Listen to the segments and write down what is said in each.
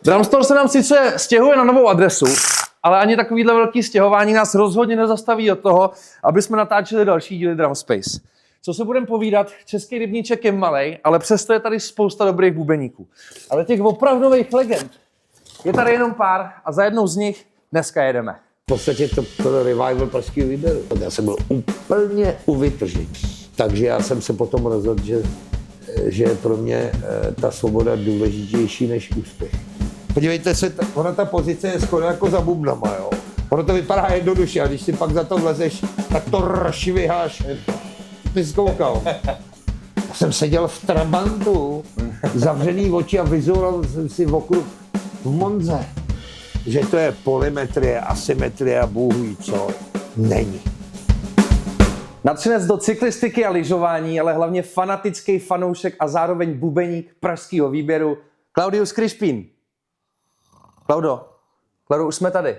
Drumstore se nám sice stěhuje na novou adresu, ale ani takovýhle velký stěhování nás rozhodně nezastaví od toho, aby jsme natáčeli další díly Drum Space. Co se budeme povídat, český rybníček je malej, ale přesto je tady spousta dobrých bubeníků. Ale těch opravdových legend je tady jenom pár a za jednou z nich dneska jedeme. V podstatě to revival pražského výběru. Já jsem byl úplně u vytržení. Takže já jsem se potom rozhodl, že je pro mě ta svoboda důležitější než úspěch. Podívejte se, ona ta pozice je skoro jako za bubnama, jo. Ono to vypadá jednoduše a když si pak za to vlezeš, tak to ršviháš. Ty jsi koukal. Já jsem seděl v trabantu, zavřený oči a vyzoroval jsem si okruh v Monze. Že to je polymetrie, asymetrie a bůh ví co. Není. Nadšenec do cyklistiky a lyžování, ale hlavně fanatický fanoušek a zároveň bubeník pražského výběru Klaudius Krišpín. Klaudo, už jsme tady.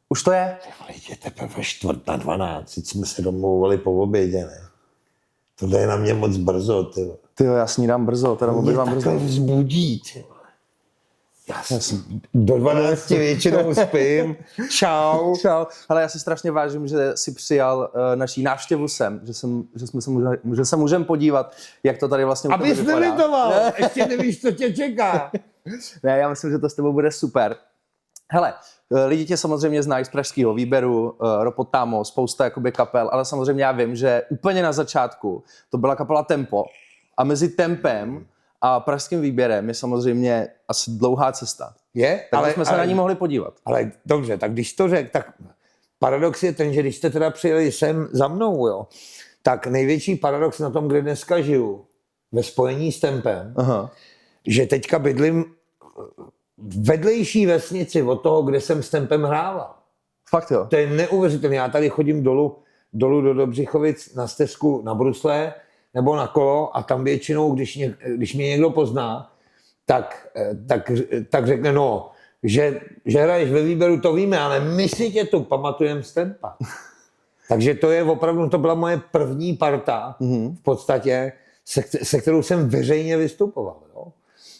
Už to je? Je teprve 11:45, jsme se domlouvali po obědě, ne? Tohle je na mě moc brzo, ty. Tyjo, já snídám brzo, teda obědvám brzo. Mě vzbudí, ty. Já do 12 většinou spím. Čau. Čau. Ale já si strašně vážím, že jsi přijal naší návštěvu sem, že se můžeme podívat, jak to tady vlastně Abys nelitoval, ještě nevíš, co tě čeká. Ne, já myslím, že to s tebou bude super. Hele, lidi tě samozřejmě znají z pražského výběru, Ropotamo, spousta jakoby kapel, ale samozřejmě já vím, že úplně na začátku to byla kapela Tempo a mezi Tempem a pražským výběrem je samozřejmě asi dlouhá cesta. Je? Tak jsme se na ní mohli podívat. Ale dobře, tak když to řekl, tak paradox je ten, že když jste teda přijeli sem za mnou, jo, tak největší paradox na tom, kde dneska žiju, ve spojení s Tempem, aha, že teďka bydlím vedlejší vesnici od toho, kde jsem s Tempem hrával. Fakt jo? To je neuvěřitelné. Já tady chodím dolů do Dobřichovic na stezku na brusle nebo na kolo a tam většinou, když mě někdo pozná, tak řekne, no, že hraješ ve výběru, to víme, ale my si tě tu pamatujeme z Tempa. Takže to je opravdu, to byla moje první parta v podstatě, se kterou jsem veřejně vystupoval. Jo?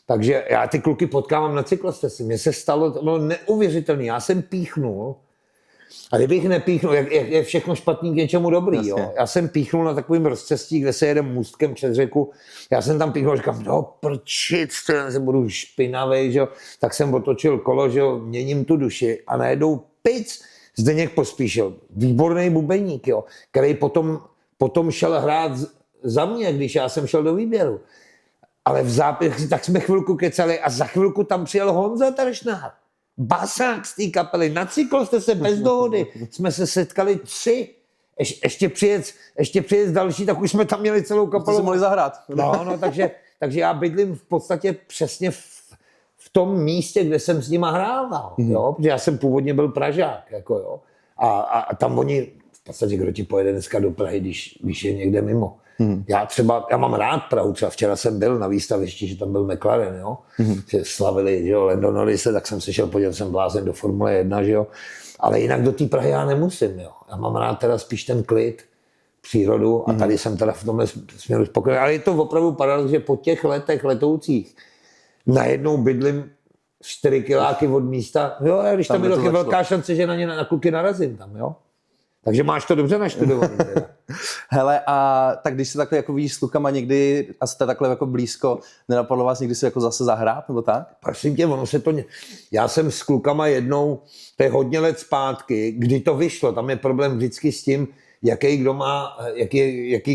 Takže já ty kluky potkávám na cyklostezce. Mně se stalo, to bylo neuvěřitelné. Já jsem píchnul, a kdybych nepíchnul, jak je všechno špatný k něčemu dobrý. Jo? Já jsem píchnul na takovým rozcestí, kde se jede můstkem přes řeku. Já jsem tam píchnul a říkám, no prčit, se budu špinavej, že jo? Tak jsem otočil kolo, že jo? Měním tu duši a najednou pic, Zdeněk Pospíšil, výborný bubeník, jo? Který potom šel hrát za mě, když já jsem šel do výběru. Ale v zápěchu, tak jsme chvilku kecali a za chvilku tam přijel Honza Tršnár. Basák z té kapely, na cyklostezce bez dohody. Jsme se setkali 3. Ještě přijet další, tak už jsme tam měli celou kapelu. To si mohli zahrát. No, takže já bydlím v podstatě přesně v tom místě, kde jsem s nima hrával. Jo? Protože já jsem původně byl Pražák. Jako, jo? A tam oni, v podstatě, kdo ti pojede dneska do Prahy, když je někde mimo. Já mám rád Prahu, třeba včera jsem byl na výstavišti, že tam byl McLaren, jo? Že slavili, že jo, Lando Norrise, tak jsem se šel podívat, jsem blázen do Formule 1, že jo, ale jinak do té Prahy já nemusím, jo, já mám rád teda spíš ten klid, přírodu a tady jsem teda v tomhle směru spokojený, ale je to opravdu paradox, že po těch letech letoucích najednou bydlím 4 kiláky od místa, jo, a když tam je taky velká šance, že na kluky narazím tam, jo. Takže máš to dobře naštudovaný. Hele, a tak když se takhle jako vidíš s klukama někdy a jste takhle jako blízko, nenapadlo vás někdy si jako zase zahrát, nebo tak? Prosím tě, ono se to... Já jsem s klukama jednou, to je hodně let zpátky, kdy to vyšlo, tam je problém vždycky s tím, jaký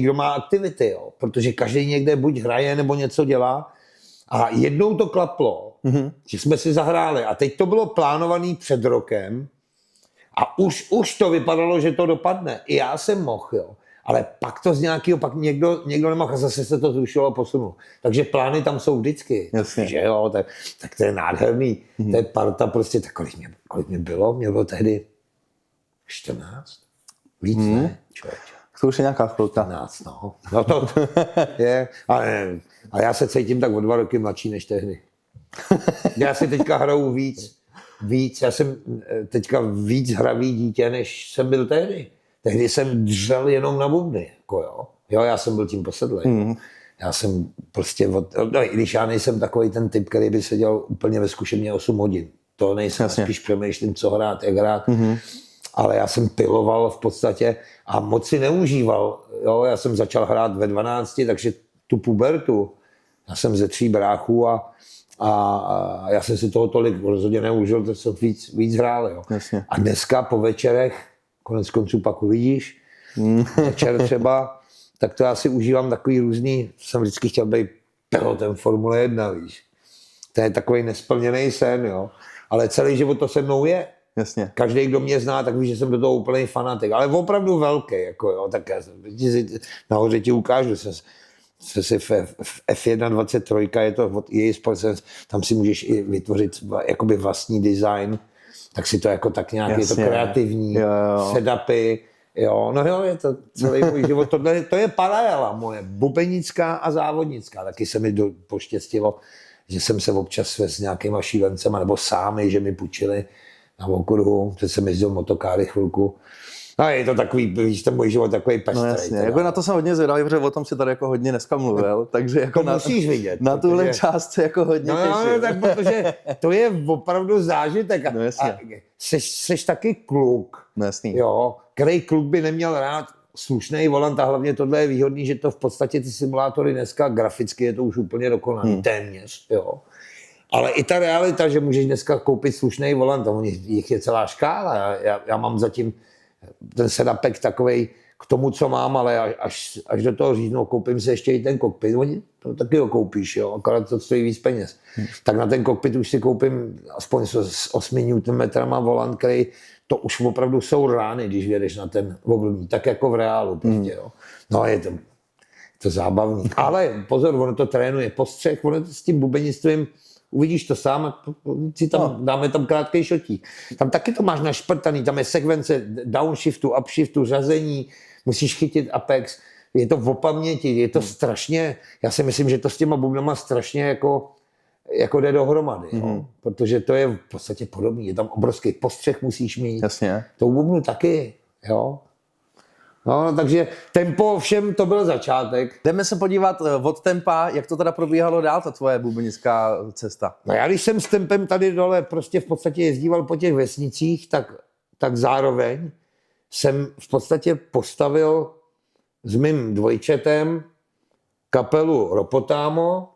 kdo má aktivity, jo? Protože každý někde buď hraje, nebo něco dělá. A jednou to klaplo, že jsme si zahráli. A teď to bylo plánované před rokem, a už to vypadalo, že to dopadne. I já jsem mohl, jo. Ale pak to z nějakého, pak někdo nemohl a zase se to zrušilo a posunulo. Takže plány tam jsou vždycky. Jasně. Že jo, tak to je nádherný. To je parta prostě, tak kolik mě bylo? Mě bylo tehdy 14. Víc ne, člověče. To už je nějaká chvilka. 15, no. No to je. A já se cítím tak o 2 roky mladší než tehdy. Já si teďka hraju víc. Já jsem teďka víc hravý dítě, než jsem byl tehdy. Tehdy jsem dřel jenom na bubny, jako jo. Jo, já jsem byl tím posedlej. Já jsem prostě, no, i když já nejsem takový ten typ, který by seděl úplně ve zkušebně 8 hodin. To nejsem, spíš přemýšlím, co hrát, jak hrát. Ale já jsem piloval v podstatě a moc si neužíval. Jo? Já jsem začal hrát ve 12, takže tu pubertu, já jsem ze 3 bráchů a já jsem si toho tolik rozhodně neužil, to jsem víc hrál. Jo? A dneska po večerech, konec konců pak uvidíš, večer třeba, tak to já si užívám takový různý, jsem vždycky chtěl být pilotem Formule 1, víš. To je takový nesplněný sen, jo. Ale celý život to se mnou je. Jasně. Každý, kdo mě zná, tak ví, že jsem do toho úplný fanatik, ale opravdu velký, jako jo, tak já nahoře ti ukážu, jsem si v F1 23, je to od EA Sports, tam si můžeš i vytvořit jakoby vlastní design, tak si to jako tak nějak, je to kreativní, setupy, jo, no jo, je to celý můj život, to je paralela moje, bubenická a závodnická, taky se mi poštěstilo, že jsem se občas s nějakýma šílencema, nebo sámi, že mi půjčili na okruhu, že jsem jezdil motokáry chvilku. No je to takový, víš, ten můj život takový pestrej. No jasně, jako na to jsem hodně zvědavý, protože o tom si tady jako hodně dneska mluvil, takže jako to musíš vidět. Na tuhle část se jako hodně těším. No, tak protože to je opravdu zážitek. No jasně. Seš taky kluk, no jasný. Jo, který kluk by neměl rád slušný volant a hlavně tohle je výhodný, že to v podstatě ty simulátory dneska graficky je to už úplně dokonalý, téměř, jo. Ale i ta realita, že můžeš dneska koupit slušný volant, a jich je celá škála. Já mám zatím ten setupek takovej k tomu, co mám, ale až do toho říznou, koupím si ještě i ten kokpit. To taky ho koupíš, jo, akorát to stojí víc peněz. Tak na ten kokpit už si koupím aspoň s 8 Nm volant, který to už opravdu jsou rány, když jedeš na ten obrubník, tak jako v reálu. Prostě, jo. No je to zábavný. Ale pozor, ono to trénuje postřeh, ono to s tím bubenictvím, uvidíš to sám, dáme tam krátký šotík. Tam taky to máš našprtaný, tam je sekvence downshiftu, upshiftu, řazení, musíš chytit apex, je to v paměti, je to strašně, já si myslím, že to s těma bubnama strašně jako jde dohromady, jo? Protože to je v podstatě podobný, je tam obrovský postřeh musíš mít, jasně. To bubnu taky, jo. No, takže tempo všem to byl začátek. Jdeme se podívat od tempa, jak to teda probíhalo dál, ta tvoje bubenická cesta. No já když jsem s tempem tady dole prostě v podstatě jezdíval po těch vesnicích, tak zároveň jsem v podstatě postavil s mým dvojčetem kapelu Ropotámo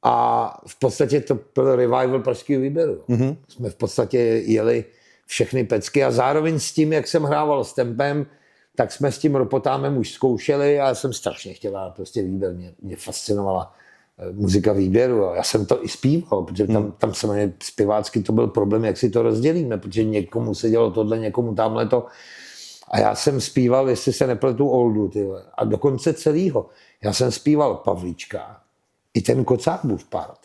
a v podstatě to byl revival pražského výběru. Jsme v podstatě jeli všechny pecky a zároveň s tím, jak jsem hrával s tempem, tak jsme s tím Ropotámem už zkoušeli a já jsem strašně chtěl prostě výběr. Mě fascinovala muzika výběru a já jsem to i zpíval, protože tam samozřejmě zpěvácky to byl problém, jak si to rozdělíme, protože někomu se dělo tohle, někomu tamhle to. A já jsem zpíval, jestli se nepletu, oldu, tyhle. A dokonce celýho. Já jsem zpíval Pavlíčka, i ten Kocák byl v part.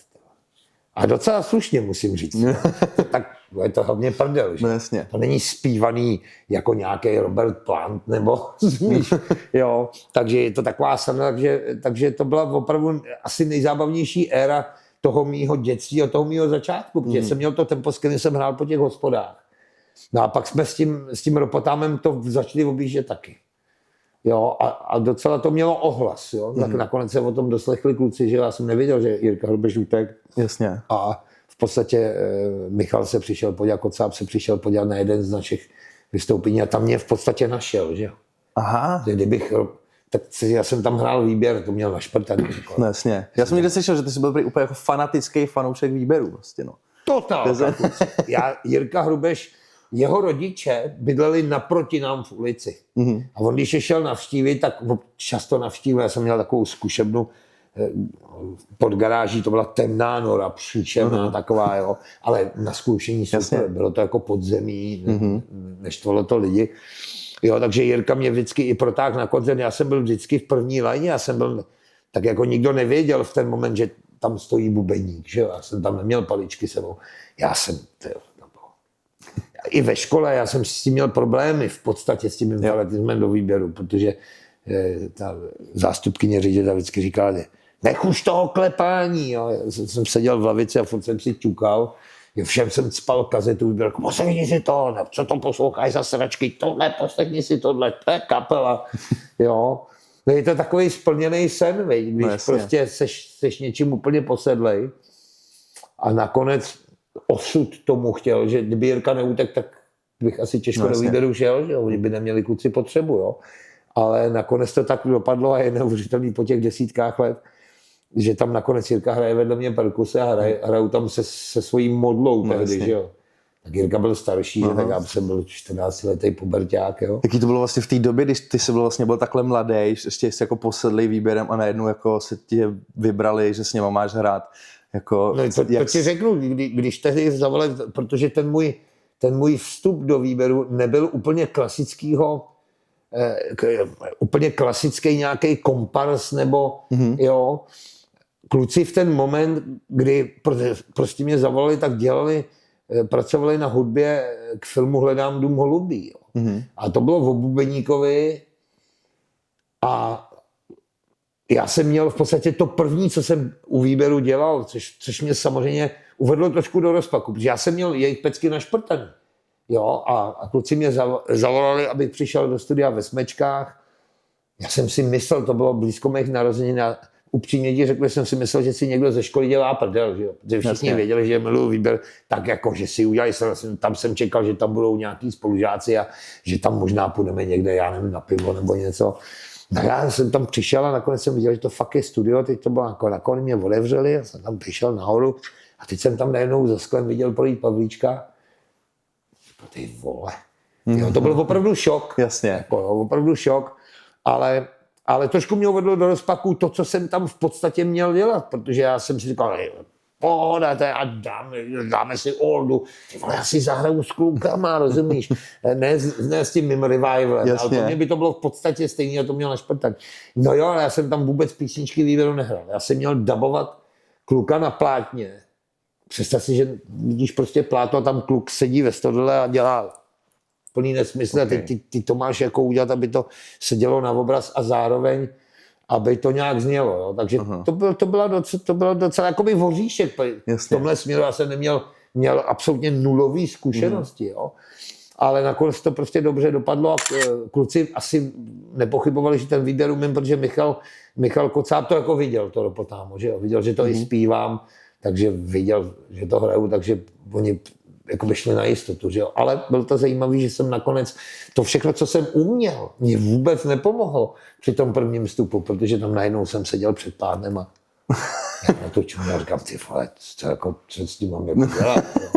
A docela slušně, musím říct. Tak je to hlavně prdel, že? No jasně. To není zpívaný jako nějaký Robert Plant, nebo jo. Takže je to taková sranda, takže to byla opravdu asi nejzábavnější éra toho mýho dětství a toho mýho začátku, protože jsem měl to tempo, s kterým jsem hrál po těch hospodách. No a pak jsme s tím Ropotámem to začali objíždět taky. Jo, a docela to mělo ohlas, jo. Tak nakonec se o tom doslechli kluci, že já jsem nevěděl, že Jirka Hrubeš utek. Jasně. A v podstatě Michal se přišel podívat, Kocáb se přišel podívat na jeden z našich vystoupení a tam mě v podstatě našel, že jo. Aha. Tak já jsem tam hrál výběr, to měl našprtaný. No jasně. Já jsem někde slyšel, že ty jsi byl úplně jako fanatický fanoušek výběru vlastně, no. Totál. Jirka Hrubeš, jeho rodiče bydleli naproti nám v ulici. A on, když je šel navštívit, tak často navštívil. Já jsem měl takovou zkušebnu pod garáží, to byla temná nora, příčemná taková, jo. Ale na zkoušení super, bylo to jako podzemí, neštvalo to lidi. Jo, takže Jirka mě vždycky i protáhl na koncert. Já jsem byl vždycky v první lajně, já jsem byl, tak jako nikdo nevěděl v ten moment, že tam stojí bubeník, že jo. Já jsem tam neměl paličky sebou. Já jsem, i ve škole já jsem s tím měl problémy v podstatě s tím inflatismem do výběru, protože ta zástupkyně ředitele vždycky říkala, nech už toho klepání. Jo. Já jsem seděl v lavici a furt jsem si ťukal. Všem jsem cpal kazetu výběru, poslechni si to, co to posloucháš za sračky, tohle, poslechni si tohle, to je kapela. Jo. No je to takový splněný sen, veď, když prostě seš něčím úplně posedlej a nakonec osud tomu chtěl, že kdyby Jirka neutek, tak bych asi těžko do výběru šel, že jo, oni by neměli kluci potřebu, jo. Ale nakonec to tak dopadlo a je neuvěřitelný po těch desítkách let, že tam nakonec Jirka hraje vedle mě perkuse a hrajou tam se svojí modlou tehdy, že jo. Tak Jirka byl starší, tak já jsem byl 14letý puberťák, jo. Jaký to bylo vlastně v té době, když ty jsi vlastně byl takhle mladý, ještě jsi jako posedlý výběrem a najednou jako se tě vybrali, že s něma máš hrát. Jako, no, to ti řeknu, když tehdy zavolali, protože ten můj vstup do výběru nebyl úplně úplně klasický nějaký kompars, nebo jo. Kluci v ten moment, kdy prostě mě zavolali, tak pracovali na hudbě k filmu Hledám dům holubí. Jo. A to bylo o Bubeníkovi a já jsem měl v podstatě to první, co jsem u výběru dělal, což mě samozřejmě uvedlo trošku do rozpaku, protože já jsem měl jejich pecky našprtaný. Jo, a kluci mě zavolali, abych přišel do studia ve Smečkách. Já jsem si myslel, to bylo blízko mých narozenin, a upřímně ti řekl, jsem si myslel, že si někdo ze školy dělá prdel, že jo? Protože všichni věděli, že miluju výběr, tak jako, že si udělali, tam jsem čekal, že tam budou nějaký spolužáci a že tam možná půjdeme někde, já nevím, na pivo nebo něco. No já jsem tam přišel a nakonec jsem viděl, že to fakt je studio, teď to bylo nakonec mě otevřeli, já jsem tam přišel nahoru a teď jsem tam najednou za sklem viděl projít Pavlíčka. Ty vole. Jo, to byl opravdu šok. Jasně. Jako, jo, opravdu šok, ale trošku mě uvedlo do rozpaku to, co jsem tam v podstatě měl dělat, protože já jsem si říkal, pohoda, a dáme si oldu, já si zahraju s klukama, rozumíš, ne s tím mým revivalem, ale pro mě by to bylo v podstatě stejné, a to měl našprtat. No jo, ale já jsem tam vůbec písničky výběru nehrál, já jsem měl dabovat kluka na plátně. Představ si, že vidíš prostě plátno a tam kluk sedí ve stodole a dělá plný nesmysl. Ty to máš jako udělat, aby to sedělo na obraz a zároveň, aby to nějak znělo. Jo? Takže to bylo docela jakoby voříšek. V tomhle směru já jsem měl absolutně nulový zkušenosti. Jo? Ale nakonec to prostě dobře dopadlo a kluci asi nepochybovali, že ten výběr umím, protože Michal Kocáb to jako viděl, to Ropotámo, že jo? Viděl, že to i zpívám, takže viděl, že to hraju, takže oni jako šli na jistotu, že jo. Ale byl to zajímavý, že jsem nakonec to všechno, co jsem uměl, mě vůbec nepomohlo při tom prvním vstupu, protože tam najednou jsem seděl před pádem a já na to čum, já říkám, ty vole, co s tím mám jako dělat, jo.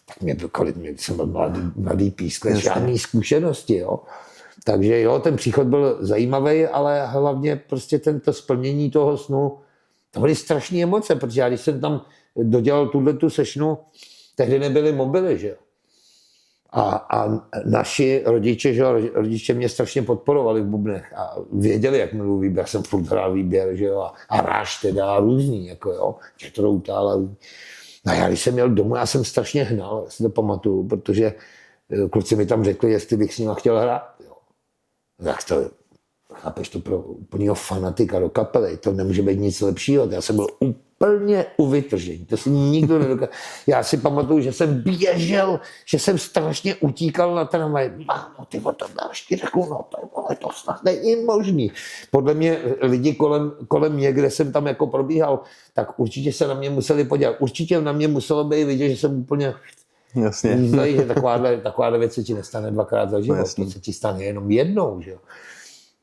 Tak mě jsem byl mladý pískle, žádný zkušenosti, jo. Takže jo, ten příchod byl zajímavý, ale hlavně prostě to splnění toho snu, to byly strašné emoce, protože já když jsem tam dodělal tu sešnu, tehdy nebyly mobily, že jo. A naši rodiče, že jo, rodiče mě strašně podporovali v bubnech a věděli, jak miluji výběr. Já jsem furt hrál výběr, že jo, a ráž teda a různý, jako jo, Četroutal a různý. No a já když jsem měl domů, já jsem strašně hnal, já si to pamatuju, protože kluci mi tam řekli, jestli bych s nima chtěl hrát, jo. Tak to, chápeš, to pro úplného fanatika do kapely, to nemůže být nic lepšího. Já jsem byl úplně u vytržení, to si nikdo nedokáže. Já si pamatuju, že jsem běžel, že jsem strašně utíkal na tramvaj. Mámo, ty to dáš, ti řeknu, no to snad není možný. Podle mě lidi kolem mě, kde jsem tam jako probíhal, tak určitě se na mě museli podívat. Určitě na mě muselo být vidět, že jsem úplně výzlej, že takováhle věc se ti nestane dvakrát za život. To se ti stane jenom jednou, že jo.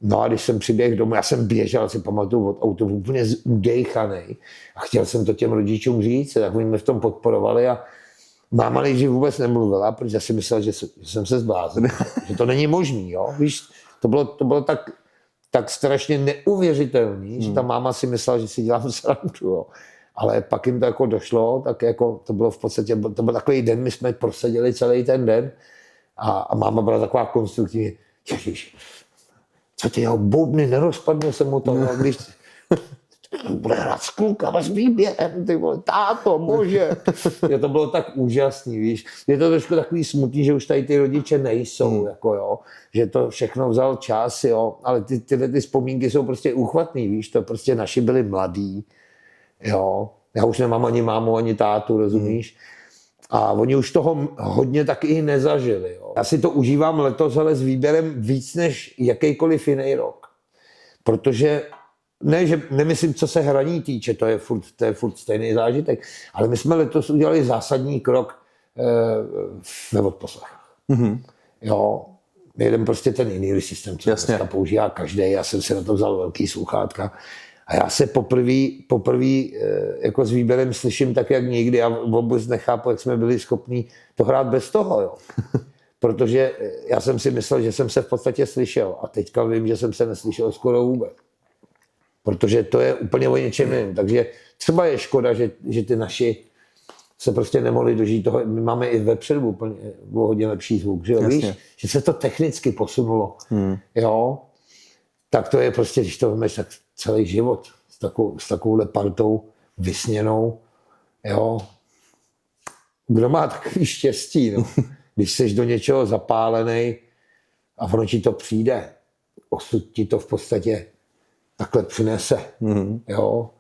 No a když jsem přiběhl domů, já jsem běžel, si pamatuju, od auto úplně udejchanej a chtěl jsem to těm rodičům říct, tak oni mě v tom podporovali a máma nejdřív vůbec nemluvila, protože si myslel, že jsem se zbláznil, že to není možný, jo. Víš, to bylo tak strašně neuvěřitelný, že ta máma si myslela, že si dělám srandu, jo. Ale pak jim to jako došlo, tak jako to bylo v podstatě, to byl takový den, my jsme proseděli celý ten den a máma byla taková konstruktivní, ježiš, co ty jeho bubny, nerozpadne se mu to, no, když bude hrát s klukama s výběrem, ty vole, táto, bože. To bylo tak úžasný, víš. Je to trošku takový smutný, že už tady ty rodiče nejsou, jako jo, že to všechno vzal čas, jo, ale tyhle vzpomínky jsou prostě úchvatný, víš, to prostě naši byli mladí, jo. Já už nemám ani mámu, ani tátu, rozumíš? A oni už toho hodně taky nezažili. Jo. Já si to užívám letos ale s výběrem víc než jakýkoliv jiný rok. protože ne, že nemyslím, co se hraní týče, to je furt stejný zážitek, ale my jsme letos udělali zásadní krok ve odposlechách. Jo, jeden prostě ten jiný systém, co dneska používá každý. Já jsem si na to vzal velký sluchátka a já se poprvé jako s výběrem slyším tak, jak nikdy a vůbec nechápu, jak jsme byli schopni to hrát bez toho, jo. Protože já jsem si myslel, že jsem se v podstatě slyšel a teďka vím, že jsem se neslyšel skoro vůbec. Protože to je úplně o něčem jiném. Takže třeba je škoda, že ty naši se prostě nemohli dožít toho. My máme i vepředu úplně hodně lepší zvuk, že jo? Víš, že se to technicky posunulo. Jo? Tak to je prostě, když to vemeš, tak celý život s takovouhle partou vysněnou. Jo? Kdo má takový štěstí, no? Když jsi do něčeho zapálený a ono ti to přijde. Osud ti to v podstatě takhle přinese. Jo?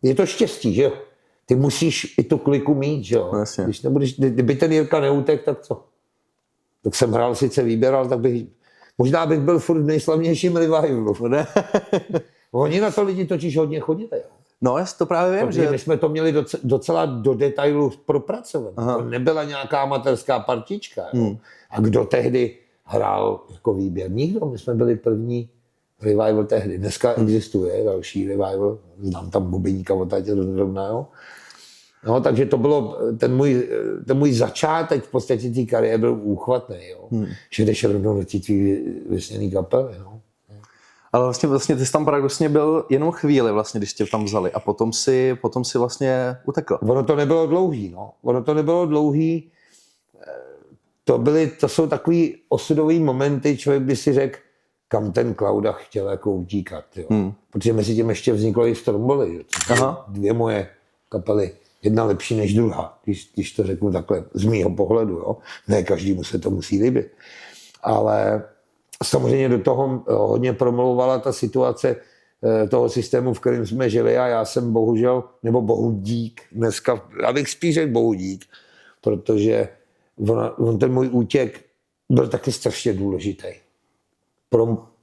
Je to štěstí, že jo? Ty musíš i tu kliku mít, že jo? Když kdyby ten Jirka neutek, tak co? Tak jsem hrál sice výběr, tak možná bych byl furt v nejslavnějším revivalu. Oni na to lidi totiž hodně chodili. Jo? No, já to právě vím, že... My jsme to měli docela do detailu propracovat. To nebyla nějaká amatérská partička. Jo? A kdo tehdy hrál jako výběr? Nikdo. My jsme byli první revival tehdy. Dneska existuje další revival. Znám tam bubeníka od tady zrovna, jo. No, takže to bylo, ten můj začátek v podstatě té kariéry byl úchvatný, jo. Že jdeš rovnou do té tvý vysněný kapely, no. Ale vlastně ty jsi tam paradoxně byl jenom chvíli vlastně, když tě tam vzali a potom si vlastně utekl. Ono to nebylo dlouhý, no. To jsou takový osudový momenty, člověk by si řekl, kam ten Klauda chtěl jako utíkat, jo. Protože mezi tím ještě vzniklo i Stromboli, dvě moje kapely, jedna lepší než druhá, když to řeknu takhle z mýho pohledu, jo. Ne každému se to musí líbit. Ale samozřejmě do toho hodně promlouvala ta situace toho systému, v kterém jsme žili a já jsem bohužel, nebo bohudík dneska, já bych spíš řekl bohudík, protože on ten můj útěk byl taky strašně důležitý.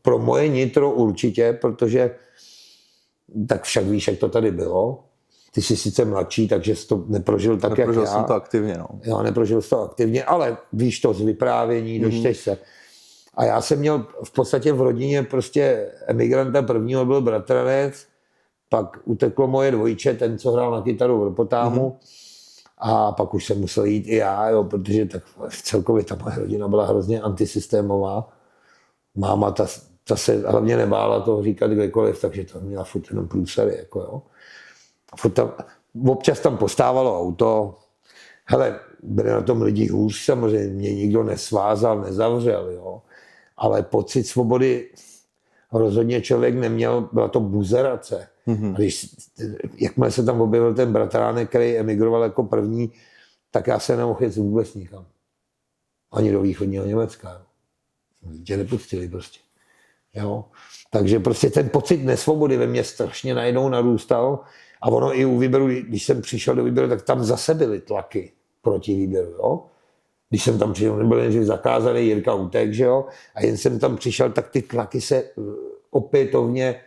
Pro moje nitro určitě, protože tak však víš, jak to tady bylo. Ty jsi sice mladší, takže jsi to neprožil tak, jak já. Neprožil jsem to aktivně, no. Já neprožil jsem to aktivně, ale víš to z vyprávění, dočteš se. A já jsem měl v podstatě v rodině prostě emigranta prvního, byl bratranec, pak uteklo moje dvojče, ten, co hrál na kytaru v Ropotámu, a pak už jsem musel jít i já, jo, protože tak celkově ta moje rodina byla hrozně antisystémová. Máma, ta se hlavně nebála toho říkat kdekoliv, takže to měla furt jenom průsery, jako jo. Občas tam postávalo auto, hele, byli na tom lidi hůř, samozřejmě mě nikdo nesvázal, nezavřel, jo. Ale pocit svobody rozhodně člověk neměl, byla to buzerace. A jakmile se tam objevil ten bratránek, který emigroval jako první, tak já se nemohl jít vůbec nikam. Ani do východního Německa. Jo. Tě nepustili prostě. Jo. Takže prostě ten pocit nesvobody ve mně strašně najednou narůstal a ono i u výběru, když jsem přišel do výběru, tak tam zase byly tlaky proti výběru. Jo. Když jsem tam přišel, nebyl jen zakázaný, Jirka utek, že jo, a jen jsem tam přišel, tak ty tlaky se opětovně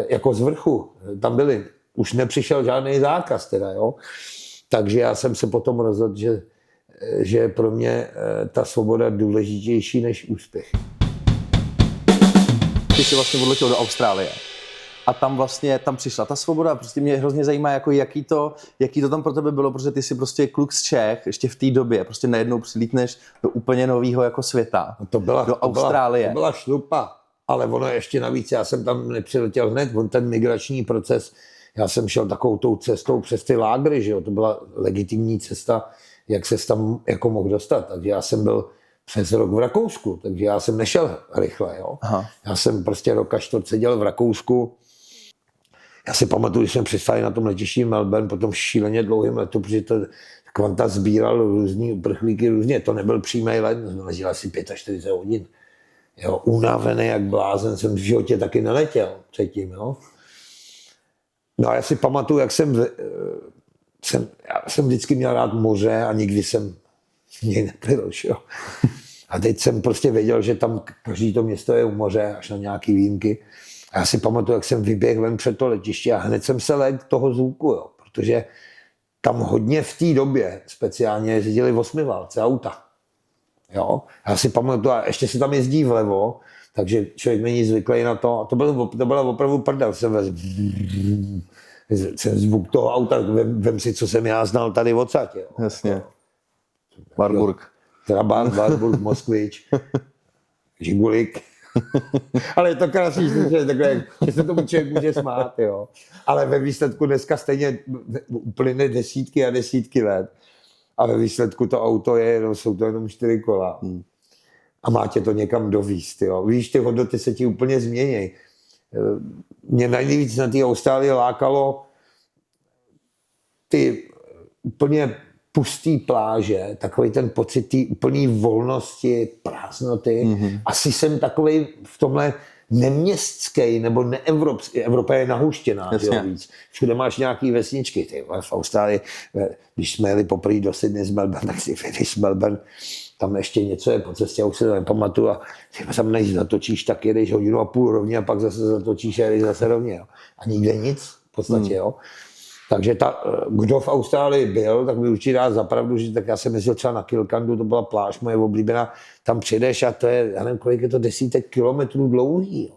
jako z vrchu tam byly. Už nepřišel žádný zákaz teda, jo. Takže já jsem se potom rozhodl, že je pro mě ta svoboda důležitější než úspěch. Ty jsi vlastně odletěl do Austrálie a tam přišla ta svoboda. Prostě mě hrozně zajímá, jako jaký to tam pro tebe bylo, protože ty jsi prostě kluk z Čech, ještě v té době, prostě najednou přilítneš do úplně nového jako světa, do Austrálie. To byla šlupa, ale ono ještě navíc, já jsem tam nepřiletěl hned, ten migrační proces, já jsem šel takovou tou cestou přes ty lágry, že jo, to byla legitimní cesta, jak se tam jako mohl dostat, takže já jsem byl přes rok v Rakousku, takže já jsem nešel rychle, jo. Aha. Já jsem prostě rok a čtvrt seděl v Rakousku. Já si pamatuju, když jsme přistali na tom letišti Melbourne po tom šíleně dlouhém letu, protože to Qantas sbíral různý uprchlíky různě, to nebyl přímý let, jsme leželi asi 45 hodin. Jo, unavený jak blázen, jsem v životě taky neletěl předtím, jo. No a já si pamatuju, jak já jsem vždycky měl rád moře a nikdy jsem něj neplil, jo. A teď jsem prostě věděl, že tam každý to město je u moře, až na nějaký výjimky. A já si pamatuju, jak jsem vyběhl ven před to letiště a hned jsem se lek toho zvuku, jo, protože tam hodně v té době speciálně jezdili osmiválce auta. Jo? Já si pamatuju, a ještě se tam jezdí vlevo, takže člověk není zvyklý na to. A to byla opravdu prdel. Jsem zvuk toho auta, vem si, co jsem já znal tady odsaď. Jo? Jasně. Warburg. Trabant, Warburg, Moskvič, Žigulik. Ale je to krásný, že se tomu člověk může smát. Jo? Ale ve výsledku dneska stejně uplyne desítky a desítky let. A ve výsledku to auto jsou to jenom 4 kola. A má tě to někam dovízt. Jo. Víš, ty hodnoty se ti úplně změní. Mě nejvíc na té Austrálii lákalo ty úplně pustý pláže, takový ten pocit té úplné volnosti, prázdnoty. Asi jsem takovej v tomhle neměstský nebo neevropský. Evropa je nahuštěná, jo, víc. Všude máš nějaký vesničky. Ty, v Austrálii, když jsme jeli poprvé do Sydney z Melbourne, tak si vyjdeš z Melbourne, tam ještě něco je po cestě, už se to nepamatuju a tam než zatočíš, tak jedeš 1,5 hodiny rovně a pak zase zatočíš a jedeš zase rovně. Jo. A nikde nic v podstatě. Jo. Takže kdo v Austrálii byl, tak mi určitě dá zapravdu, že tak já jsem jezdil třeba na Kilkandu, to byla pláž moje oblíbená, tam přijdeš a to je, já nevím, kolik je to, desítek kilometrů dlouhý. Jo.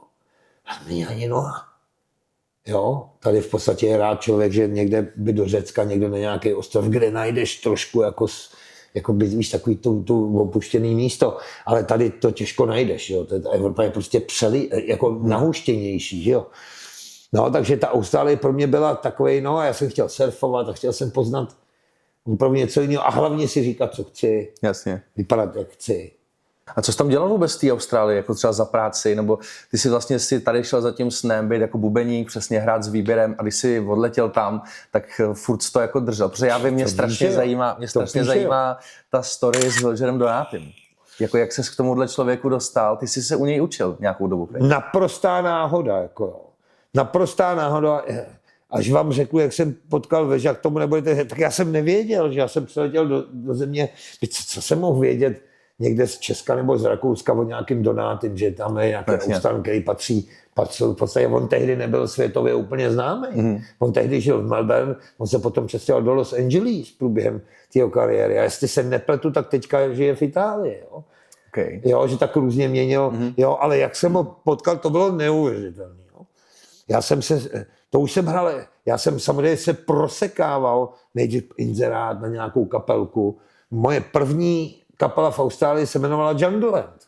A není ani noha. Jo, tady v podstatě je rád člověk, že někde by do Řecka, někde na nějaký ostrov, kde najdeš trošku jako by, víš, takový tu opuštěný místo, ale tady to těžko najdeš, jo. Ta Evropa je prostě jako nahuštěnější, že jo. No, takže ta Austrálie pro mě byla takovej, no, já jsem chtěl surfovat a chtěl jsem poznat úplně něco jiného a hlavně si říkat, co chci. Jasně. Vypadat, jak chci. A co jsi tam dělal vůbec v té Austrálii, jako třeba za práci, nebo ty si vlastně tady šel za tím snem, být jako bubeník, přesně hrát s výběrem a když si odletěl tam, tak furt to jako držel, protože já vím, mě strašně zajímá ta story s Rogerem Donátym. Jako jak ses k tomuhle člověku dostal, ty jsi se u něj učil nějakou dobu. Naprostá náhoda, jako jo. Naprostá náhoda. Až vám řeknu, jak jsem potkal Veža, k tomu nebudete, tak já jsem nevěděl, že já jsem přiletěl do země, co jsem mohl vědět, někde z Česka nebo z Rakouska o nějakým Donátym, že tam je nějaký Austrán, který patří v podstatě, on tehdy nebyl světově úplně známý. On tehdy žil v Melbourne, on se potom přestěhoval do Los Angeles průběhem jeho kariéry. A jestli se nepletu, tak teďka žije v Itálii. Jo? Okay. Jo, že tak různě měnil. Jo, ale jak jsem ho potkal, to bylo neuvěřitelné. Já jsem samozřejmě se prosekával nejdřív inzerát na nějakou kapelku. Moje první kapela v Austrálii se jmenovala Jungleland.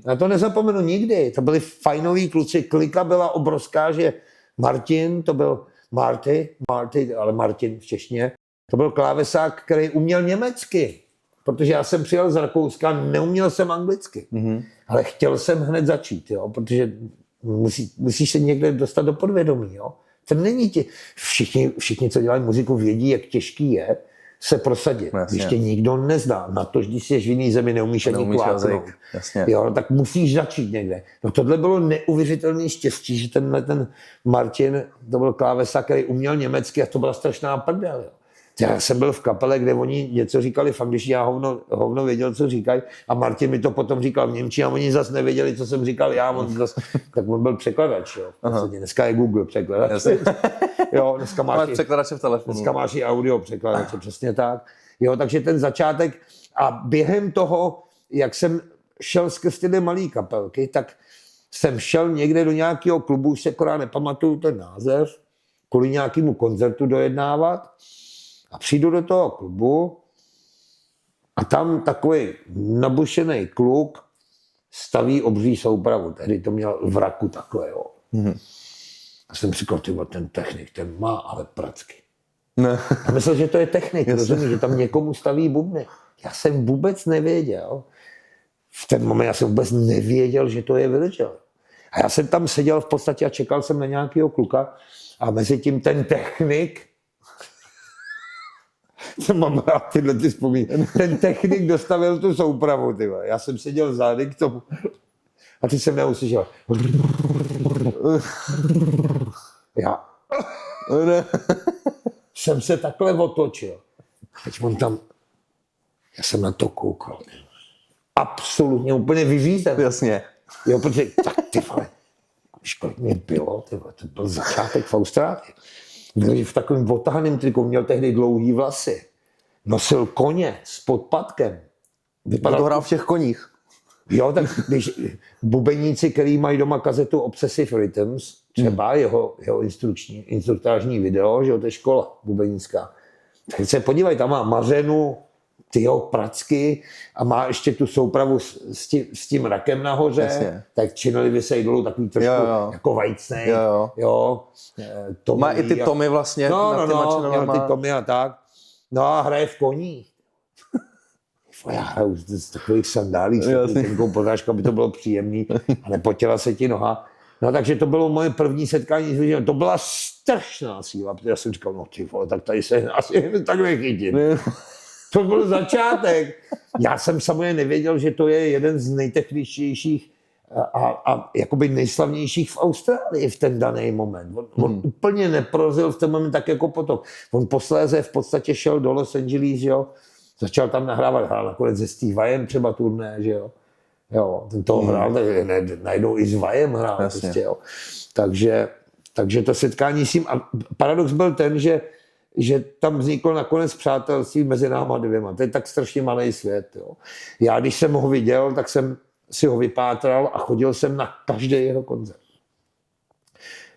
Já to nezapomenu nikdy. To byli fajnoví kluci. Klika byla obrovská, že Martin, to byl Marty, ale Martin v češtině, to byl klávesák, který uměl německy. Protože já jsem přijel z Rakouska, neuměl jsem anglicky. Ale chtěl jsem hned začít, jo, protože musíš se někde dostat do podvědomí. Jo. To není všichni, co dělají muziku, vědí, jak těžký je se prosadit. Jasně. Když tě nikdo nezná, na to, když jsi v jiný zemi, neumíš ani kváknout. Jo, tak musíš začít někde. No tohle bylo neuvěřitelné štěstí, že ten Martin, to byl klávesa, který uměl německy a to byla strašná prdel. Jo. Já jsem byl v kapele, kde oni něco říkali v angličtině, já hovno věděl, co říkají a Martin mi to potom říkal v němčině a oni zase nevěděli, co jsem říkal já, tak on byl překladač. Jo. Dneska je Google překladač. Jo, dneska máš překladače v telefonu. Dneska máš i audio překladače, přesně tak. Jo, takže ten začátek a během toho, jak jsem šel skrz ty malé kapelky, tak jsem šel někde do nějakého klubu, už se akorát nepamatuju ten název, kvůli nějakému koncertu dojednávat. A přijdu do toho klubu a tam takový nabušený kluk staví obří soupravu. Tehdy to měl v raku takhle, jo. A jsem říkal, ten technik, ten má ale pracky. Ne. A myslel, že to je technik, rozumíš, že tam někomu staví bubny. Já jsem vůbec nevěděl. V ten moment já jsem vůbec nevěděl, že to je Virgil. A já jsem tam seděl v podstatě a čekal jsem na nějakého kluka a mezi tím ten technik, mám rád tyhle ty vzpomínky. Ten technik dostavil tu soupravu, tyhle. Já jsem seděl zády k tomu a ty jsem neuslyšel. Já jsem se takhle otočil. Teď on tam, já jsem na to koukal. Absolutně úplně vyřízen. Jasně. Jo, protože tak ty vole, víš, kolik mě bylo, tyhle, to byl začátek v Austrálii. Byl v takovém otahaném triku, měl tehdy dlouhý vlasy, nosil koně s podpatkem. Vypadal to hrál v těch koních. Jo, tak když bubeníci, který mají doma kazetu Obsessive Rhythms, třeba jeho instruktážní video, že jo, to je škola bubenická, tak se podívej, tam má Mařenu, tyho pracky a má ještě tu soupravu s tím rakem nahoře, Jasně. tak činely vysejí dolů takový trošku jako Whitesnake, jo. Má i ty Tomy vlastně na těma činelama. ty Tomy a tak. No a hraje v koních. Já hraju z takových sandálí, s tenkou potážkou, aby to bylo příjemný a nepotila se ti noha. No takže to bylo moje první setkání s lidem. To byla strašná síla, protože já jsem říkal, no ty vole, tak tady se asi tak nechytím. To byl začátek. Já jsem samozřejmě nevěděl, že to je jeden z nejtechničtějších a jakoby nejslavnějších v Austrálii v ten daný moment. On úplně neprozil v ten moment tak jako potok. On posléze v podstatě šel do Los Angeles, jo, začal tam nahrávat, hrál nakonec se Steve Vajem třeba turné, že jo. Jo, ten toho hrál, najednou i s Vajem hrál. Prostě, jo. Takže to setkání s ním, a paradox byl ten, že tam vzniklo nakonec přátelství mezi náma dvěma. To je tak strašně malý svět. Jo. Já, když jsem ho viděl, tak jsem si ho vypátral a chodil jsem na každý jeho koncert.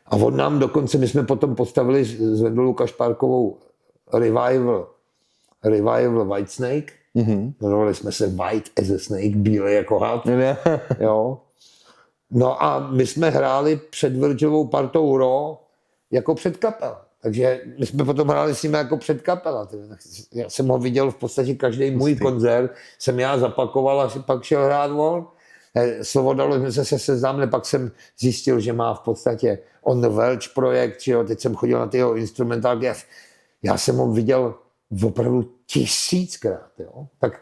A on nám dokonce, my jsme potom postavili s Vendou Kašpárkovou revival Whitesnake. Jmenovali jsme se White as a Snake, bílej jako had. Jo. No a my jsme hráli před Virgilovou partou Raw jako předkapel. Takže my jsme potom hráli s nimi jako předkapela. Já jsem ho viděl v podstatě každý můj koncert, jsem já zapakoval a pak šel hrát on. Slovo dalo, jsme se seznámili, pak jsem zjistil, že má v podstatě On the Verge projekt, že jo, teď jsem chodil na ty jeho instrumentálky. Já jsem ho viděl opravdu 1000krát, jo. Tak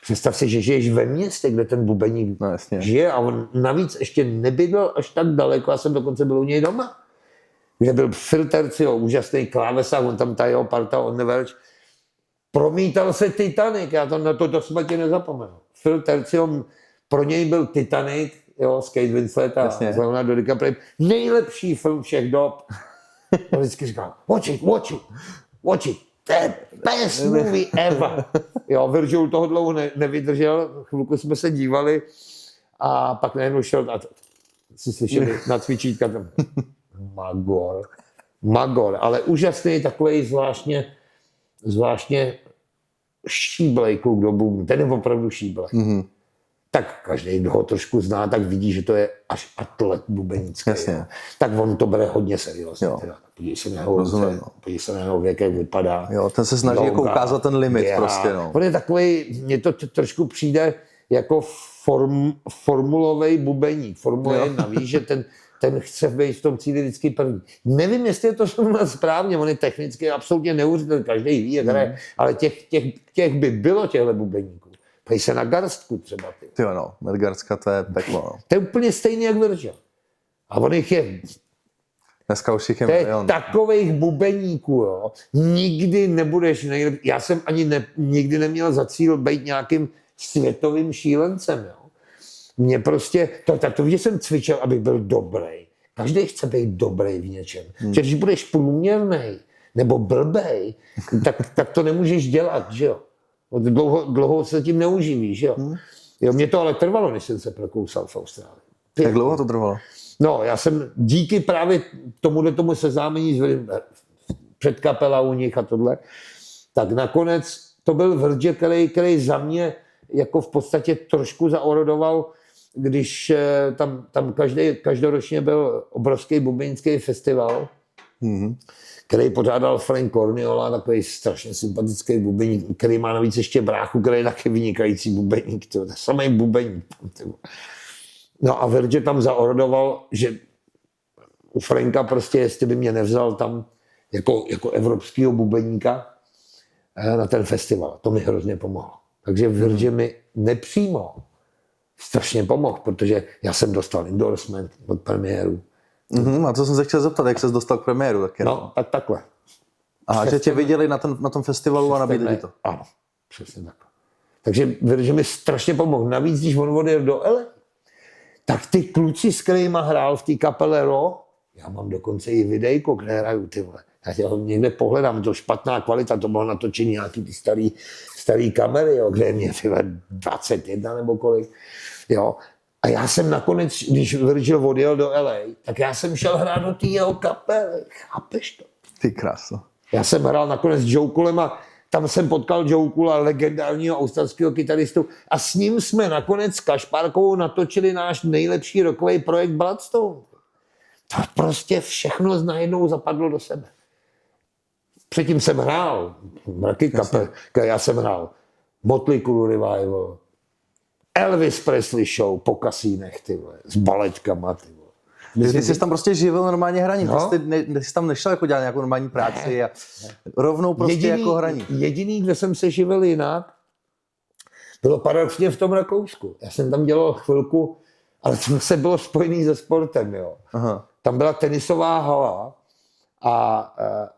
představ si, že žiješ ve městě, kde ten bubeník žije a on navíc ještě nebydlel až tak daleko, já jsem dokonce byl u něj doma, kde byl Phil Tercio, úžasný klávesák, on tam ta jeho parta On the Verge. Promítal se Titanic, já to na to do smrti nezapomenu. Phil Tercio, pro něj byl Titanic, jo, s Kate Winslet a Leonardo DiCaprio, nejlepší film všech dob. On vždycky říkal, watch it. To je best movie ever. Jo, Virgil toho dlouho nevydržel, chvilku jsme se dívali a pak najednou šel a si slyšeli na cvičítka tam. Magor, ale úžasný takovej zvláštně šíblej kluk do bubnu. Ten je opravdu šíblej. Tak každý, kdo ho trošku zná, tak vidí, že to je až atlet bubenický. Tak on to bere hodně seriózně. Podívej se na jeho ruce, podívej se na jeho věk, jak vypadá. Jo, ten se snaží jako ukázat ten limit prostě. No. On je takovej, mně to trošku přijde jako formulový bubeník. Formule 1, víš, že ten chce být v tom cíli vždycky první. Nevím, jestli je to správně, on je technicky absolutně neuvěřitelný, každý ví, jak hraje, ale těch by bylo těchto bubeníků. Pej se na Garstku třeba. Jo no, Medgarstka to je peklo. No. To je úplně stejný jak Virgil. A on jich je... Dneska už je milion. Takových bubeníků, jo. Nikdy nebudeš nejlepší. Já jsem ani nikdy neměl za cíl být nějakým světovým šílencem, jo. Mě prostě... To že jsem cvičil, abych byl dobrý. Každý chce být dobrý v něčem. Že když budeš průměrnej nebo blbej, tak to nemůžeš dělat, že jo. Dlouho se tím neuživíš, jo. Jo, mě to ale trvalo, než jsem se prokousal v Austrálii. Jak dlouho to trvalo? No, já jsem díky právě tomu seznámení s předkapela u nich a tohle, tak nakonec to byl Virgil, který za mě jako v podstatě trošku zaorodoval, když tam každoročně byl obrovský bubeňský festival, který pořádal Frank Corniola, takový strašně sympatický bubeník, který má navíc ještě bráchu, který je taky vynikající bubeník, to je samý bubeník. No a Virgil tam zaorodoval, že u Franka prostě, jestli by mě nevzal tam jako evropského bubeníka na ten festival. To mi hrozně pomohlo. Takže Virgil mi nepřímo strašně pomohl, protože já jsem dostal endorsement od premiéru. A to jsem se chtěl zeptat, jak ses dostal k premiéru taky. No, takhle. Aha, že tě viděli na tom festivalu a nabídli to. Ano, přesně takhle. Takže Virgil mi strašně pomohl. Navíc, když on odjel do LA, tak ty kluci, s kterýma hrál v té kapele Ro, já mám dokonce i videjko, kde hraju, ty vole. Já tě ho někde pohledám, to špatná kvalita, to bylo natočení nějaký ty starý kamery, jo, kde je mě 21 nebo kolik. Jo. A já jsem nakonec, když Virgil odjel do LA, tak já jsem šel hrát do té jeho kapely. Chápeš to? Ty kráso. Já jsem hrál nakonec s Joe Coolem a tam jsem potkal Joe Coola, legendárního australského kytaristu, a s ním jsme nakonec s Kašpárkovou natočili náš nejlepší rockový projekt Bloodstone. To prostě všechno najednou zapadlo do sebe. Předtím jsem hrál mraky kapel, já jsem hrál Motley Crue Revival, Elvis Presley show po kasínech, ty vole, s baletkama, ty vole. Ty jsi tam prostě živil normálně hraní, No. ty jsi tam nešel jako dělat nějakou normální práci a rovnou prostě jako hraní. Jediný, kde jsem se živil jinak, bylo paradoxně v tom Rakousku. Já jsem tam dělal chvilku, ale to se bylo spojený se sportem, jo. Aha. Tam byla tenisová hala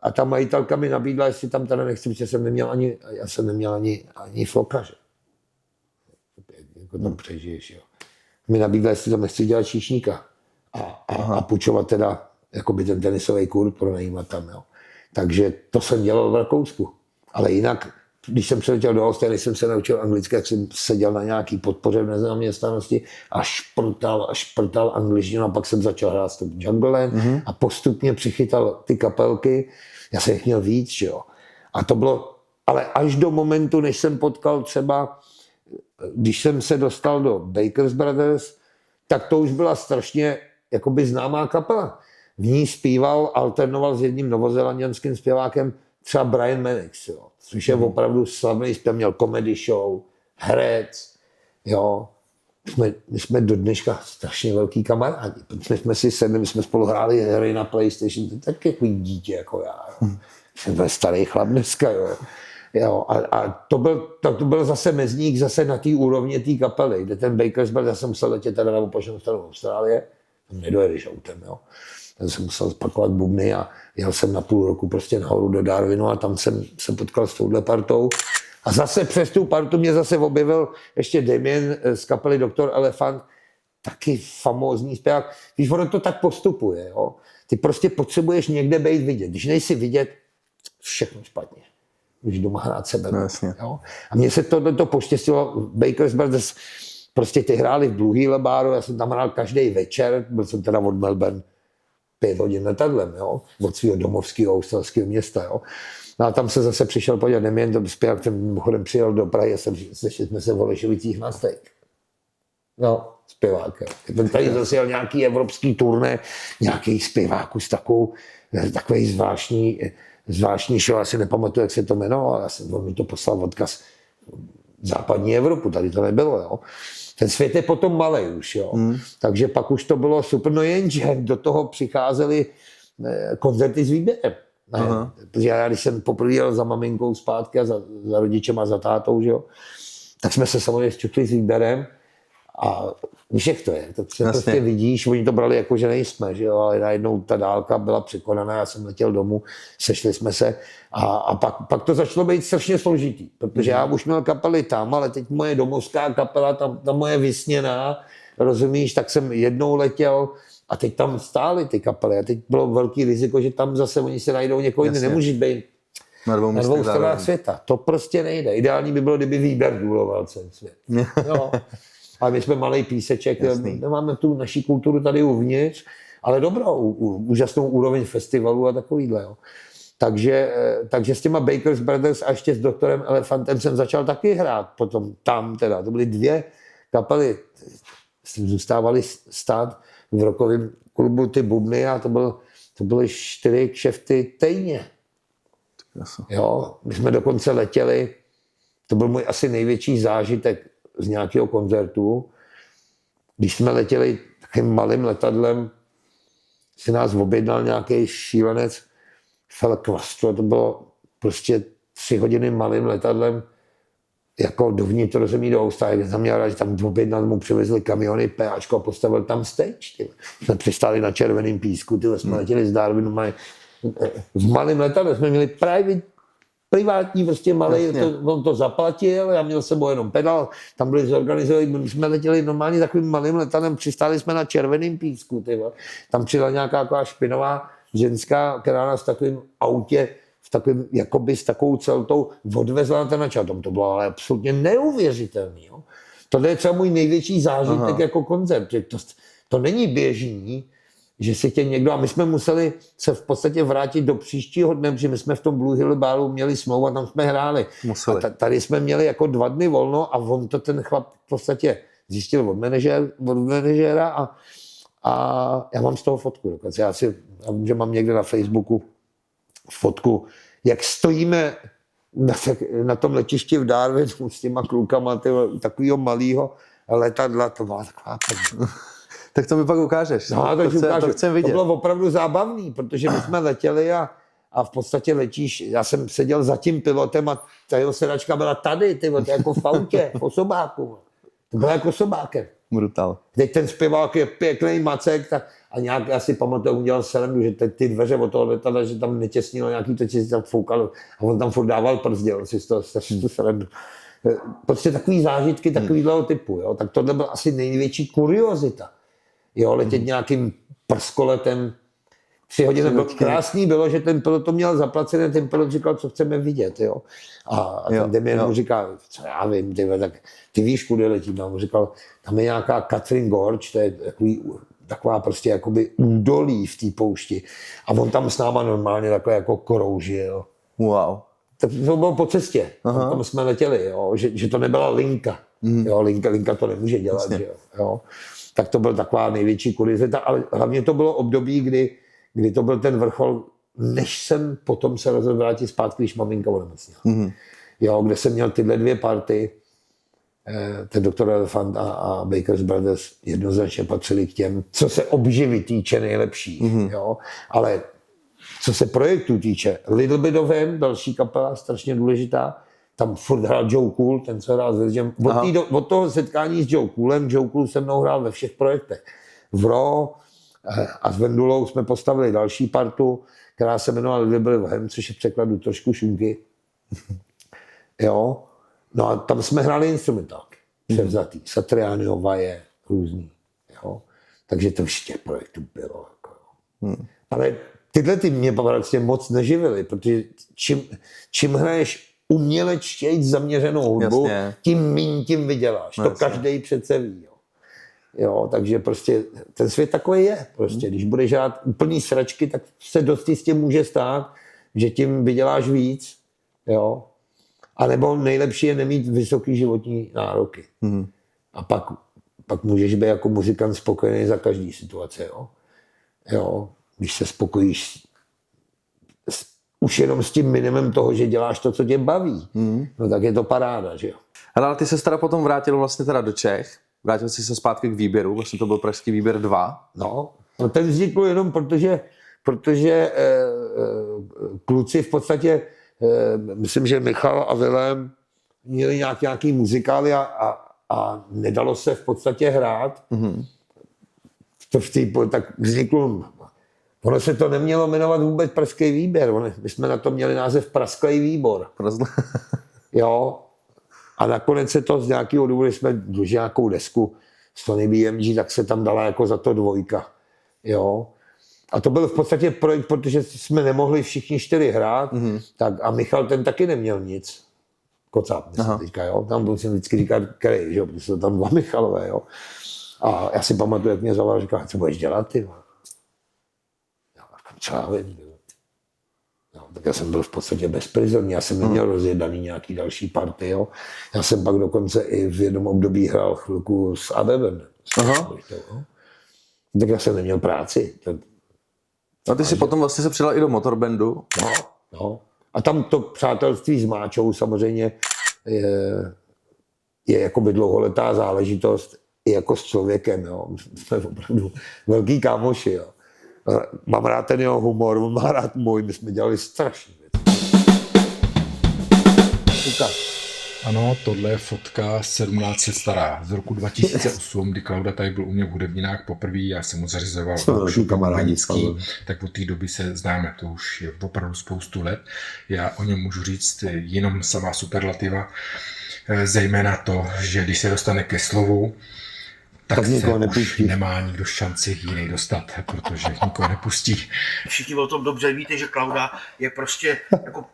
a ta majitelka mi nabídla, jestli tam teda nechci, protože já jsem neměl ani flokaře. Jako tam přežiješ, jo. Mi nabídla, jestli tam nechci dělat číšníka a půjčovat teda jakoby ten tenisový kurz pronajímat tam, jo. Takže to jsem dělal v Rakousku. Ale jinak, když jsem přiletěl do Austrálie, jsem se naučil anglicky, jak jsem seděl na nějaký podpoře v nezaměstnanosti a šprtal angličtinu, a pak jsem začal hrát s tím Jungle a postupně přichytal ty kapelky. Já jsem jich měl víc, že jo. A to bylo, ale až do momentu, než jsem potkal třeba, když jsem se dostal do Baker's Brothers, tak to už byla strašně jakoby známá kapela. V ní zpíval, alternoval s jedním novozélanděnským zpěvákem třeba Brian Mannix, jo, což je opravdu slavný zpěv, měl comedy show, herec, jo. My jsme do dneška strašně velký kamarádi, protože jsme si sedli, my jsme spolu hráli hry na PlayStation, to je tak jako dítě jako já, jo. Jsem starý chlap dneska, jo. Jo, a to byl zase mezník zase na té úrovni té kapely, kde ten Baker's Brothers, já jsem musel letět teda na opačnou stranu Austrálie, tam nedojedeš autem, jo. Tam jsem musel spakovat bubny a jel jsem na půl roku prostě nahoru do Darwinu a tam jsem se potkal s touhle partou. A zase přes tu partu mě zase objevil ještě Damien z kapely Dr. Elephant, taky famózní zpěvák. Víš, ono to tak postupuje, jo. Ty prostě potřebuješ někde být vidět. Když nejsi vidět, všechno špatně. Když doma hrát sebe. No, jasně. Jo? A mně se to poštěstilo. Baker's Brothers, prostě ty hráli v Blue Hill baru, já jsem tam hrál každý večer, byl jsem teda od Melbourne 5 hodin letadlem, jo? Od svého domovského australského města. Jo? No a tam se zase přišel podívat neměn, to zpěvák, ten mimochodem přijel do Prahy a sešli jsme se v Holešovicích na steak. No, zpěvák. Ten tady zase jel nějaký evropský turné, nějaký zpěváků s takový zvláštní show, já si nepamatuju, jak se to jmenovalo, on mi to poslal odkaz západní Evropu, tady to nebylo, jo. Ten svět je potom malej už, jo. Takže pak už to bylo super, no jenže do toho přicházely koncerty s výběrem. Protože já, když jsem poprvé jel za maminkou zpátky a za rodičem a za tátou, že jo, tak jsme se samozřejmě zčukli s výběrem. A víš, jak to je, to prostě vidíš, oni to brali jako, že nejsme, že jo, ale najednou ta dálka byla překonaná, já jsem letěl domů, sešli jsme se a pak to začalo být strašně složitý, protože já už měl kapely tam, ale teď moje domovská kapela, ta moje vysněná, rozumíš, tak jsem jednou letěl a teď tam stály ty kapely a teď bylo velký riziko, že tam zase oni se najdou někoho jiný, nemůžeš být na dvou stranách světa, to prostě nejde, ideální by bylo, kdyby výběr důloval celý svět. Jo. Ale my jsme malej píseček, máme tu naši kulturu tady uvnitř, ale dobrou, úžasnou úroveň festivalu a takovýhle. Jo. Takže s těma Baker's Brothers a ještě s doktorem Elefantem jsem začal taky hrát. Potom tam teda, to byly 2 kapely, zůstávaly stát v rockovém klubu ty bubny a to byly 4 kšefty týdně. Jo, my jsme dokonce letěli, to byl můj asi největší zážitek z nějakého koncertu. Když jsme letěli takým malým letadlem, si nás objednal nějaký šílenec Fel Quastro, to bylo prostě 3 hodiny malým letadlem jako dovnitř rozumí do Austrálie, kde jsem měl rád, že tam objednal, mu přivezli kamiony, PAčko a postavil tam stage. Jsme přistáli na červeném písku, jsme letěli z Darwinu, v malém letadle jsme měli privátní, prostě malý, on to zaplatil, já měl s sebou jenom pedál, tam byli zorganizovaní, my jsme letěli normálně takovým malým letadlem, přistáli jsme na Červeném Písku, tam přijela nějaká taková špinavá ženská, která nás v takovém autě, v takovém, jakoby s takovou celtou odvezla na ten načal. To bylo ale absolutně neuvěřitelný. Jo. Tohle je třeba můj největší zážitek jako koncert. To není běžný, že si tě někdo, a my jsme museli se v podstatě vrátit do příštího dne, protože my jsme v tom Blue Hill Baru měli smlouvu a tam jsme hráli. A tady jsme měli jako 2 dny volno a on to ten chlap v podstatě zjistil od manažéra a já mám z toho fotku dokonce. Já vím, že mám někde na Facebooku fotku, jak stojíme na tom letišti v Darwinu s těma klukama takového malého letadla, to byla taková Tak to mi pak ukážeš. No, to chcem vidět. To bylo opravdu zábavný, protože my jsme letěli a v podstatě letíš, já jsem seděl za tím pilotem a ta jeho sedačka byla tady, jako v autě, v osobáku. To bylo jako osobákem. Brutal. Teď ten zpěvák je pěkný macek a nějak, já si pamatuju, udělal srandu, že ty dveře od toho letadla, že tam netěsnilo nějaký, to si tam foukalo a on tam furt dával prst, dělal si z toho strašnou srandu. Prostě takový zážitky takovýhleho typu, jo? Tak tohle byl asi největší kuriozita. Jo, letět nějakým prskoletem 3 hodiny. Krásný bylo, že ten pilot to měl zaplacené, ten pilot říkal, co chceme vidět. Jo? A ten Damien mu říkal, co já vím, tak ty víš, kudy letím. A mu říkal, tam je nějaká Catherine Gorge, to je taková prostě jakoby údolí v té poušti. A on tam s náma normálně takhle jako kroužil. Wow. To bylo po cestě, tam jsme letěli, jo? Že to nebyla linka. Jo? Linka to nemůže dělat. Že jo? Tak to byl taková největší kuriozita, ale hlavně to bylo období, kdy to byl ten vrchol, než jsem potom se rozhodl vrátit zpátky, když maminka onemocněla. Jo, kde jsem měl tyhle 2 party, ten Dr. Elefant a Baker's Brothers jednoznačně patřili k těm, co se obživy týče nejlepší. Jo? Ale co se projektu týče, Little Bit of Him, další kapela, strašně důležitá, tam furt hrál Joe Cool, ten co hrál s Virginem. Od toho setkání s Joe Coolem, Joe Cool se mnou hrál ve všech projektech. V Raw a s Vendulou jsme postavili další partu, která se jmenovala Little Bit of Him, což je v překladu trošku šunky. Jo. No a tam jsme hráli instrumentálky. Převzatý. Satrianio, Vaje, různý. Jo. Takže to už těch projektů bylo. Jako, ale tyhle ty mě vlastně moc neživily, protože čím hraješ umělečtějc zaměřenou hudbu, tím míň tím vyděláš. To každej přece ví. Jo, takže prostě ten svět takový je. Prostě, když budeš hrát úplný sračky, tak se dost jistě může stát, že tím vyděláš víc. Jo. A nebo nejlepší je nemít vysoký životní nároky. A pak můžeš být jako muzikant spokojený za každý situace. Jo. Když se spokojíš už jenom s tím minimem toho, že děláš to, co tě baví, no tak je to paráda, že jo. Ale ty se teda potom vrátil vlastně teda do Čech, vrátil jsi se zpátky k výběru, vlastně to byl Pražský výběr 2. No ten vznikl jenom protože kluci v podstatě, myslím, že Michal a Vilém měli nějaký muzikály a nedalo se v podstatě hrát. Tak vznikl. Ono se to nemělo jmenovat vůbec Pražský výběr. My jsme na to měli název Pražský výbor. Jo. A nakonec se to z nějakého důvodu, jsme dlužili nějakou desku Sony BMG, tak se tam dala jako za to 2. Jo. A to byl v podstatě projekt, protože jsme nemohli všichni 4 hrát, tak a Michal ten taky neměl nic. Kocáb, myslím teďka, jo. Tam musím vždycky říkat, který, že jo, protože jsou tam 2 Michalové, jo. A já si pamatuju, jak mě zavolal, říkal, co budeš dělat, ty? Co já vím, no, tak já jsem byl v podstatě bezprizorní, já jsem neměl rozjedaný nějaký další party, jo. Já jsem pak dokonce i v jednom období hrál chvilku s Adebem. Tak já jsem neměl práci. A ty si potom vlastně se přidal i do Motorbandu. No. A tam to přátelství s Máčou samozřejmě je jakoby dlouholetá záležitost i jako s člověkem, jo. Jsme opravdu velký kámoši, jo. Mám rád ten jeho humor, on má rád můj, my jsme dělali strašný věci. Ano, tohle je fotka 17 let stará, z roku 2008, kdy Klauda tady byl u mě v hudebninách poprvé, já jsem mu zařizoval workshop bubenický, tak od té doby se známe, to už je opravdu spoustu let. Já o něm můžu říct jenom samá superlativa, zejména to, že když se dostane ke slovu, tak se už nemá nikdo šanci jiný dostat, protože nikoho nepustí. Všichni o tom dobře víte, že Klauda je prostě jako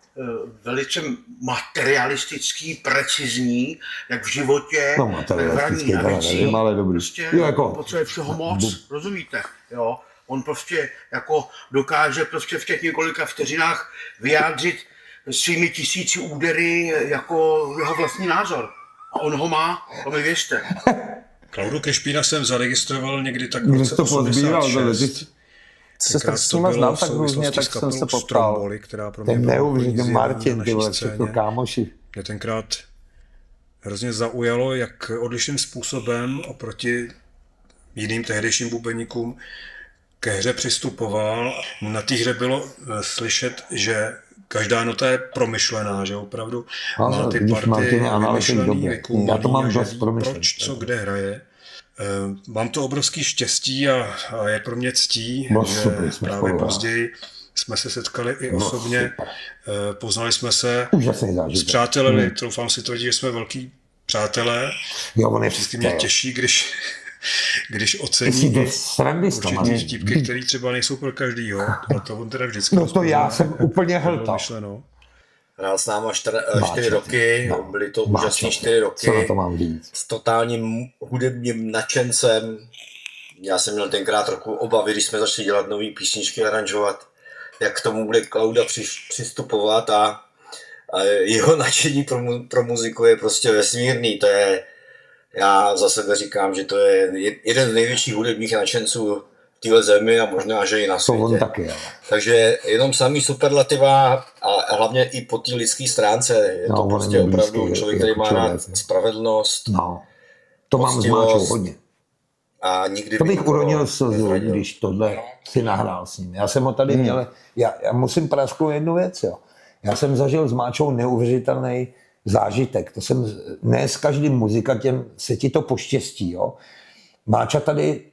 velice materialistický, precizní, jak v životě, tak v hraní na věcí. Prostě potřebuje všeho moc, rozumíte? Jo? On prostě jako dokáže prostě v těch několika vteřinách vyjádřit svými 1000 údery jako jeho vlastní názor. A on ho má, to mi věřte. Klaudu Kešpína jsem zaregistroval někdy tak v roce 86. Co se tak s nima znám tak různě, tak jsem se potkal. Která pro mě byla neuvěřitelný Martin, ty vole, všechno kámoši. Mě tenkrát hrozně zaujalo, jak odlišným způsobem oproti jiným tehdejším bubeníkům ke hře přistupoval. Na té hře bylo slyšet, že každá nota je promyšlená, že opravdu má ty party vymyšlený, vykulmaný a že ví, proč, co, kde hraje. Mám to obrovský štěstí a je pro mě ctí, že právě později jsme se setkali i osobně, poznali jsme se, zpřátelili, troufám si tvrdit, že jsme velký přátelé. Vždycky mě těší, když ocení určitý vtípky, které třeba nejsou pro každýho, a to on teda vždycky to já jsem úplně hltal. Hrál s náma 4 roky, byly to úžasné 4 roky. Co na to mám říct? S totálním hudebním nadšencem. Já jsem měl tenkrát trochu obavy, když jsme začali dělat nové písničky, aranžovat, jak k tomu bude Klauda přistupovat a jeho nadšení pro muziku je prostě vesmírný. To je, já za sebe říkám, že to je jeden z největších hudebních nadšenců v téhle zemi a možná, že i na světě. To on taky, ale. Takže jenom samý superlativa a hlavně i po té lidské stránce. Je to prostě opravdu člověk, který má rád spravedlnost. No, to mám s Máčou hodně. A nikdy to bych uronil slzu, když tohle si nahrál s ním. Já jsem ho tady měl, já musím prasknout jednu věc, jo. Já jsem zažil s Máčou neuvěřitelný zážitek. To jsem, ne s každým muzikantem se ti to poštěstí, jo. Máča tady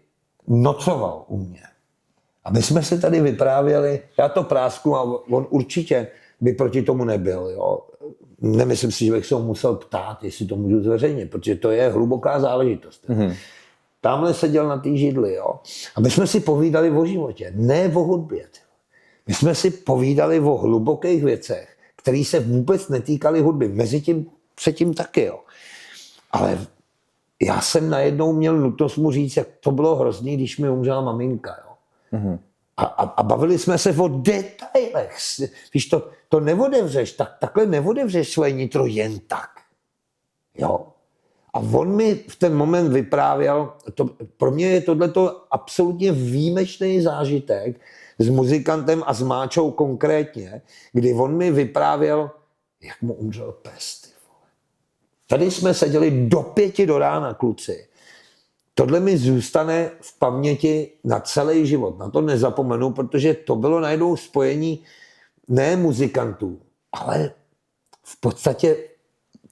nocoval u mě. A my jsme se tady vyprávěli, já to prásknu a on určitě by proti tomu nebyl, jo. Nemyslím si, že bych se ho musel ptát, jestli to můžu zveřejnit, protože to je hluboká záležitost. Tamhle seděl na té židli, jo. A my jsme si povídali o životě, ne o hudbě. My jsme si povídali o hlubokých věcech, které se vůbec netýkaly hudby. Mezitím předtím taky, jo. Ale já jsem najednou měl nutnost mu říct, jak to bylo hrozný, když mi umřela maminka, jo. A bavili jsme se o detailech. Víš, to neodevřeš, takhle neodevřeš svoje nitro jen tak. Jo. A on mi v ten moment vyprávěl, pro mě je tohleto absolutně výjimečný zážitek s muzikantem a s Máčou konkrétně, kdy on mi vyprávěl, jak mu umřel pes. Tady jsme seděli do 5 do rána, kluci. Tohle mi zůstane v paměti na celý život. Na to nezapomenu, protože to bylo najednou spojení ne muzikantů, ale v podstatě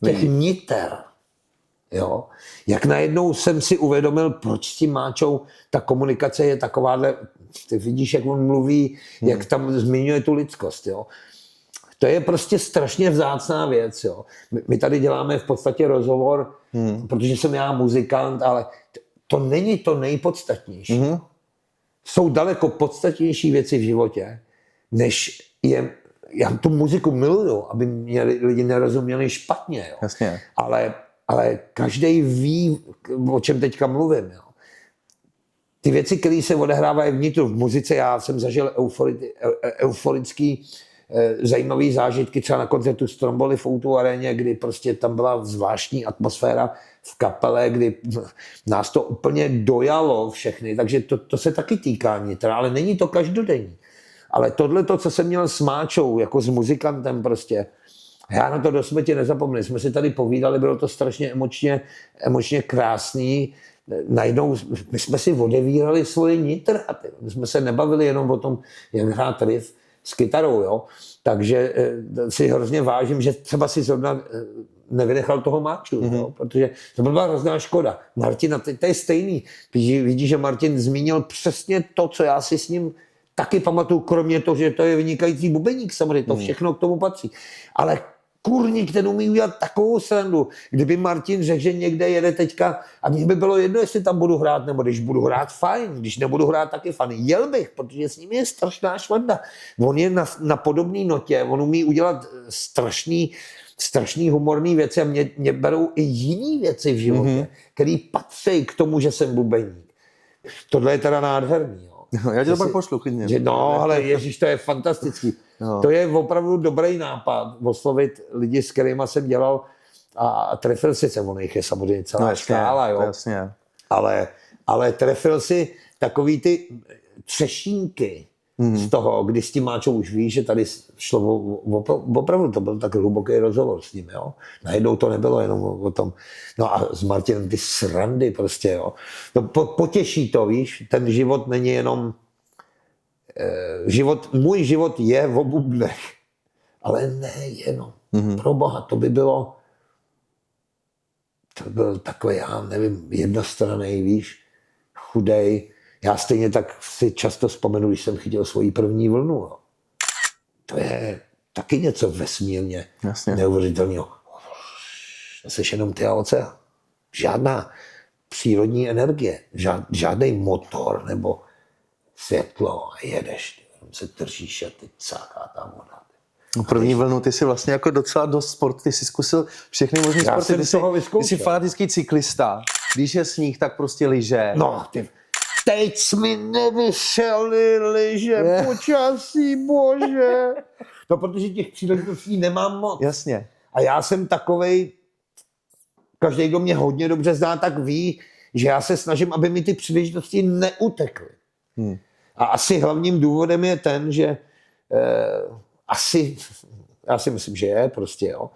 těch niter. Jo? Jak najednou jsem si uvědomil, proč s tím Máčou ta komunikace je takováhle, ty vidíš, jak on mluví, jak tam zmiňuje tu lidskost. Jo? To je prostě strašně vzácná věc. Jo? My tady děláme v podstatě rozhovor, protože jsem já muzikant, ale to není to nejpodstatnější. Jsou daleko podstatnější věci v životě, než je... Já tu muziku miluju, aby mě lidi nerozuměli špatně. Jo? Jasně. Ale každý ví, o čem teďka mluvím. Jo? Ty věci, které se odehrávají vnitru v muzice, já jsem zažil euforický zajímavý zážitky třeba na koncertu Stromboli v O2 aréně, kdy prostě tam byla zvláštní atmosféra v kapele, kdy nás to úplně dojalo všechny, takže to se taky týká nitra, ale není to každodenní. Ale tohle, co jsem měl s Máčou, jako s muzikantem prostě, já na to do smrti nezapomněl. Jsme si tady povídali, bylo to strašně emočně krásný. Najednou my jsme si odevírali svoje nitra. My jsme se nebavili jenom o tom, jak hrát riff s kytarou. Jo? Takže si hrozně vážím, že třeba si zrovna nevynechal toho Máču, jo, protože to byla hrozná škoda. Martina, to je stejný. Vidíš, že Martin zmínil přesně to, co já si s ním taky pamatuju, kromě toho, že to je vynikající bubeník, samozřejmě, to všechno k tomu patří. Ale kurník, ten umí udělat takovou srandu. Kdyby Martin řekl, že někde jede teďka, a mně by bylo jedno, jestli tam budu hrát, nebo když budu hrát fajn, když nebudu hrát taky fajn. Jel bych, protože s ním je strašná švanda. On je na podobné notě, on umí udělat strašný humorný věci a mě berou i jiný věci v životě, které patří k tomu, že jsem bubeník. Tohle je teda nádherný. Jo. Já ti to pak pošlu, klidně. No, ale ježiš, to je fantastický. No. To je opravdu dobrý nápad, oslovit lidi, s kterými jsem dělal a trefil si se, on jich je samozřejmě celá škála, jo. Jasně. Ale trefil si takový ty třešínky z toho, kdy s tím Máčou už víš, že tady šlo opravdu, to byl tak hluboký rozhovor s ním, jo. Najednou to nebylo jenom o tom. No a s Martinem ty srandy prostě, jo. No, potěší to, víš, ten život není jenom můj život je v bubnech, ale ne jenom. Pro Boha, to by byl takový, já nevím, jednostranný, víš, chudej. Já stejně tak si často vzpomenu, když jsem chytil svoji první vlnu. Jo. To je taky něco vesmírně neuvěřitelného. To jsi jenom ty a oceán. Žádná přírodní energie, žádný motor nebo světlo a jedeš, se držíš a teď cáká ta voda. První vlnu, ty jsi vlastně jako docela dost sport, ty jsi zkusil všechny možné sporty, ty jsi fanatický cyklista, když je sníh, tak prostě lyže. No, teď jsi mi nevyšely lyže, počasí, bože. No, protože těch příležitostí nemám moc. Jasně. A já jsem takovej, každý, kdo mě hodně dobře zná, tak ví, že já se snažím, aby mi ty příležitosti neutekly. A asi hlavním důvodem je ten, že já si myslím, že je prostě, jo,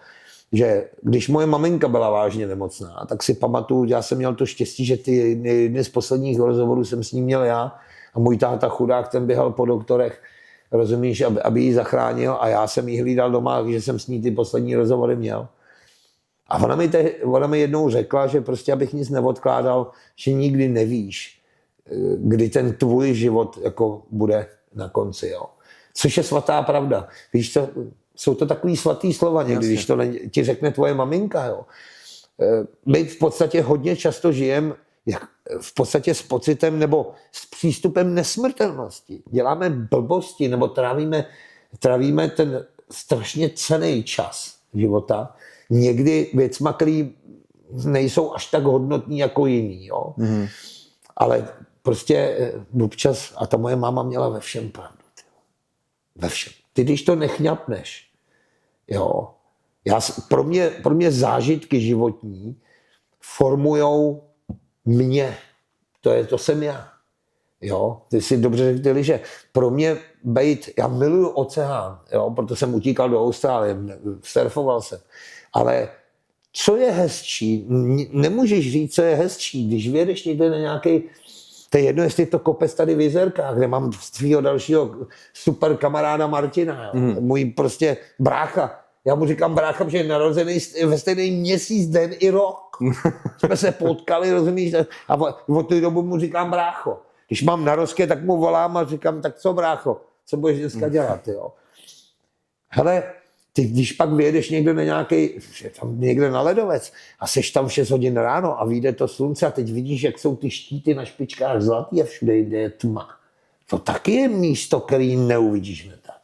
že když moje maminka byla vážně nemocná, tak si pamatuju, já jsem měl to štěstí, že ty jedny z posledních rozhovorů jsem s ním měl já a můj táta chudák, ten běhal po doktorech, rozumíš, aby ji zachránil a já jsem ji hlídal doma, že jsem s ní ty poslední rozhovory měl. A ona mi jednou řekla, že prostě abych nic neodkládal, že nikdy nevíš, kdy ten tvůj život jako bude na konci, jo. Což je svatá pravda. Víš co, jsou to takový svatý slova někdy, když to ti řekne tvoje maminka, jo. My v podstatě hodně často žijeme v podstatě s pocitem nebo s přístupem nesmrtelnosti. Děláme blbosti nebo trávíme ten strašně cenný čas života někdy věcma, které nejsou až tak hodnotní jako jiný, jo. Ale prostě občas, a ta moje máma měla ve všem pravdu. Ve všem. Ty, když to nechňapneš, jo, pro mě zážitky životní formujou mě. To jsem já. Jo, ty si dobře řekli, že pro mě já miluju oceán, jo, proto jsem utíkal do Austrálie, surfoval jsem. Ale co je hezčí? Nemůžeš říct, co je hezčí, když vyjedeš někde na nějaký. To je jedno, jestli to kopec tady v Jizerkách, kde mám svýho dalšího super kamaráda Martina, můj prostě brácha. Já mu říkám brácha, že je narozený ve stejný měsíc, den i rok. Jsme se potkali, rozumíš? A od té dobu mu říkám brácho. Když mám narozky, tak mu volám a říkám, tak co brácho, co budeš dneska dělat, jo? Hele, ty když pak vyjedeš někde na někde na ledovec a seš tam v 6 hodin ráno a vyjde to slunce a teď vidíš, jak jsou ty štíty na špičkách zlatý a všude jde je tma. To taky je místo, který neuvidíš hned tak.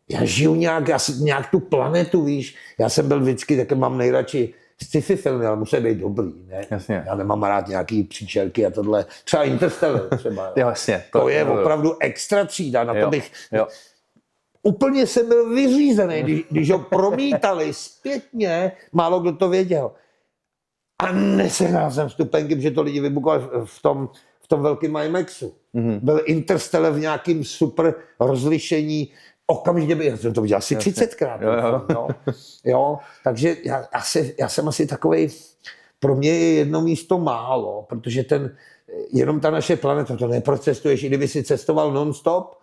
Já žiju nějak tu planetu, víš. Já jsem byl vždycky, tak mám nejradši sci-fi filmy, ale musí být dobrý, ne? Jasně. Já nemám rád nějaký příčelky a tohle. Třeba Interstellar třeba. Jasně. To je opravdu extra třída, na to bych. Úplně jsem byl vyřízený, když ho promítali zpětně, málo kdo to věděl. A nesehnal jsem vstupenky, protože to lidi vybukovali v tom velkém IMAXu. Byl Interstellar v nějakým super rozlišení, okamžitě já jsem to viděl asi 30krát. Jo, takže já jsem asi takovej, pro mě je jedno místo málo, protože jenom ta naše planeta, to neprocestuješ, i kdyby si cestoval non-stop.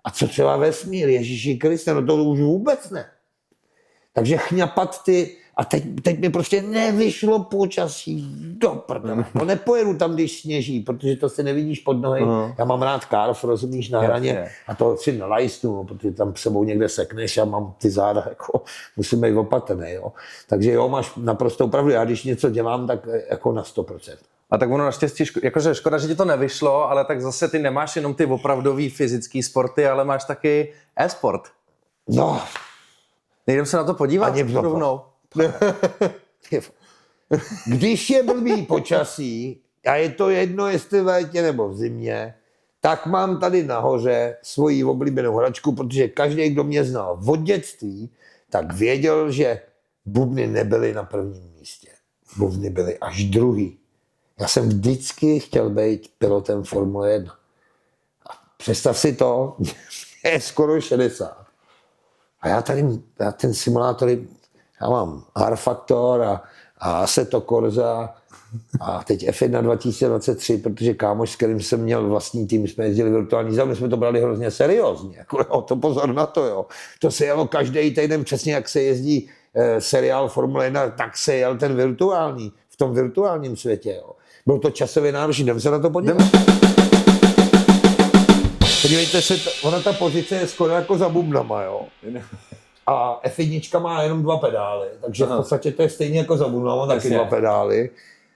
A co třeba vesmír, Ježíši Kriste, no to už vůbec ne. Takže chňapat ty A teď mi prostě nevyšlo počasí do prdele. No nepojedu tam, když sněží, protože to si nevidíš pod nohy. Já mám rád karf, rozumíš, na hraně a to si nelajstnu, protože tam sebou někde sekneš a mám ty záda, jako musím být opatrný, jo. Takže jo, máš naprosto pravdu, já když něco dělám, tak jako na 100%. A tak ono naštěstí, jakože škoda, že ti to nevyšlo, ale tak zase ty nemáš jenom ty opravdový fyzický sporty, ale máš taky e-sport. No. Nejdem se na to podívat Ani v rovnou. Když je blbý počasí, a je to jedno, jestli v létě nebo v zimě, tak mám tady nahoře svoji oblíbenou hračku, protože každý, kdo mě znal od dětství, tak věděl, že bubny nebyly na prvním místě. Bubny byly až druhý. Já jsem vždycky chtěl být pilotem Formule 1. A představ si to, je skoro 60. A já ten simulátor, já mám R-Factor a Assetto Corsa a teď F1 2023, protože kámoš, s kterým jsem měl vlastní tým, jsme jezdili virtuální závod, my jsme to brali hrozně seriózně. Jako, jo, to pozor na to, jo. To se jelo každý týden, přesně jak se jezdí seriál Formule 1, tak se jel ten virtuální, v tom virtuálním světě. Jo. Byl to časově náročný, jdeme se na to podívat. Podívejte se, ona ta pozice je skoro jako za bubnama, jo. A F1 má jenom 2 pedály, takže v podstatě to je stejně jako za bubnama, taky 2 pedály.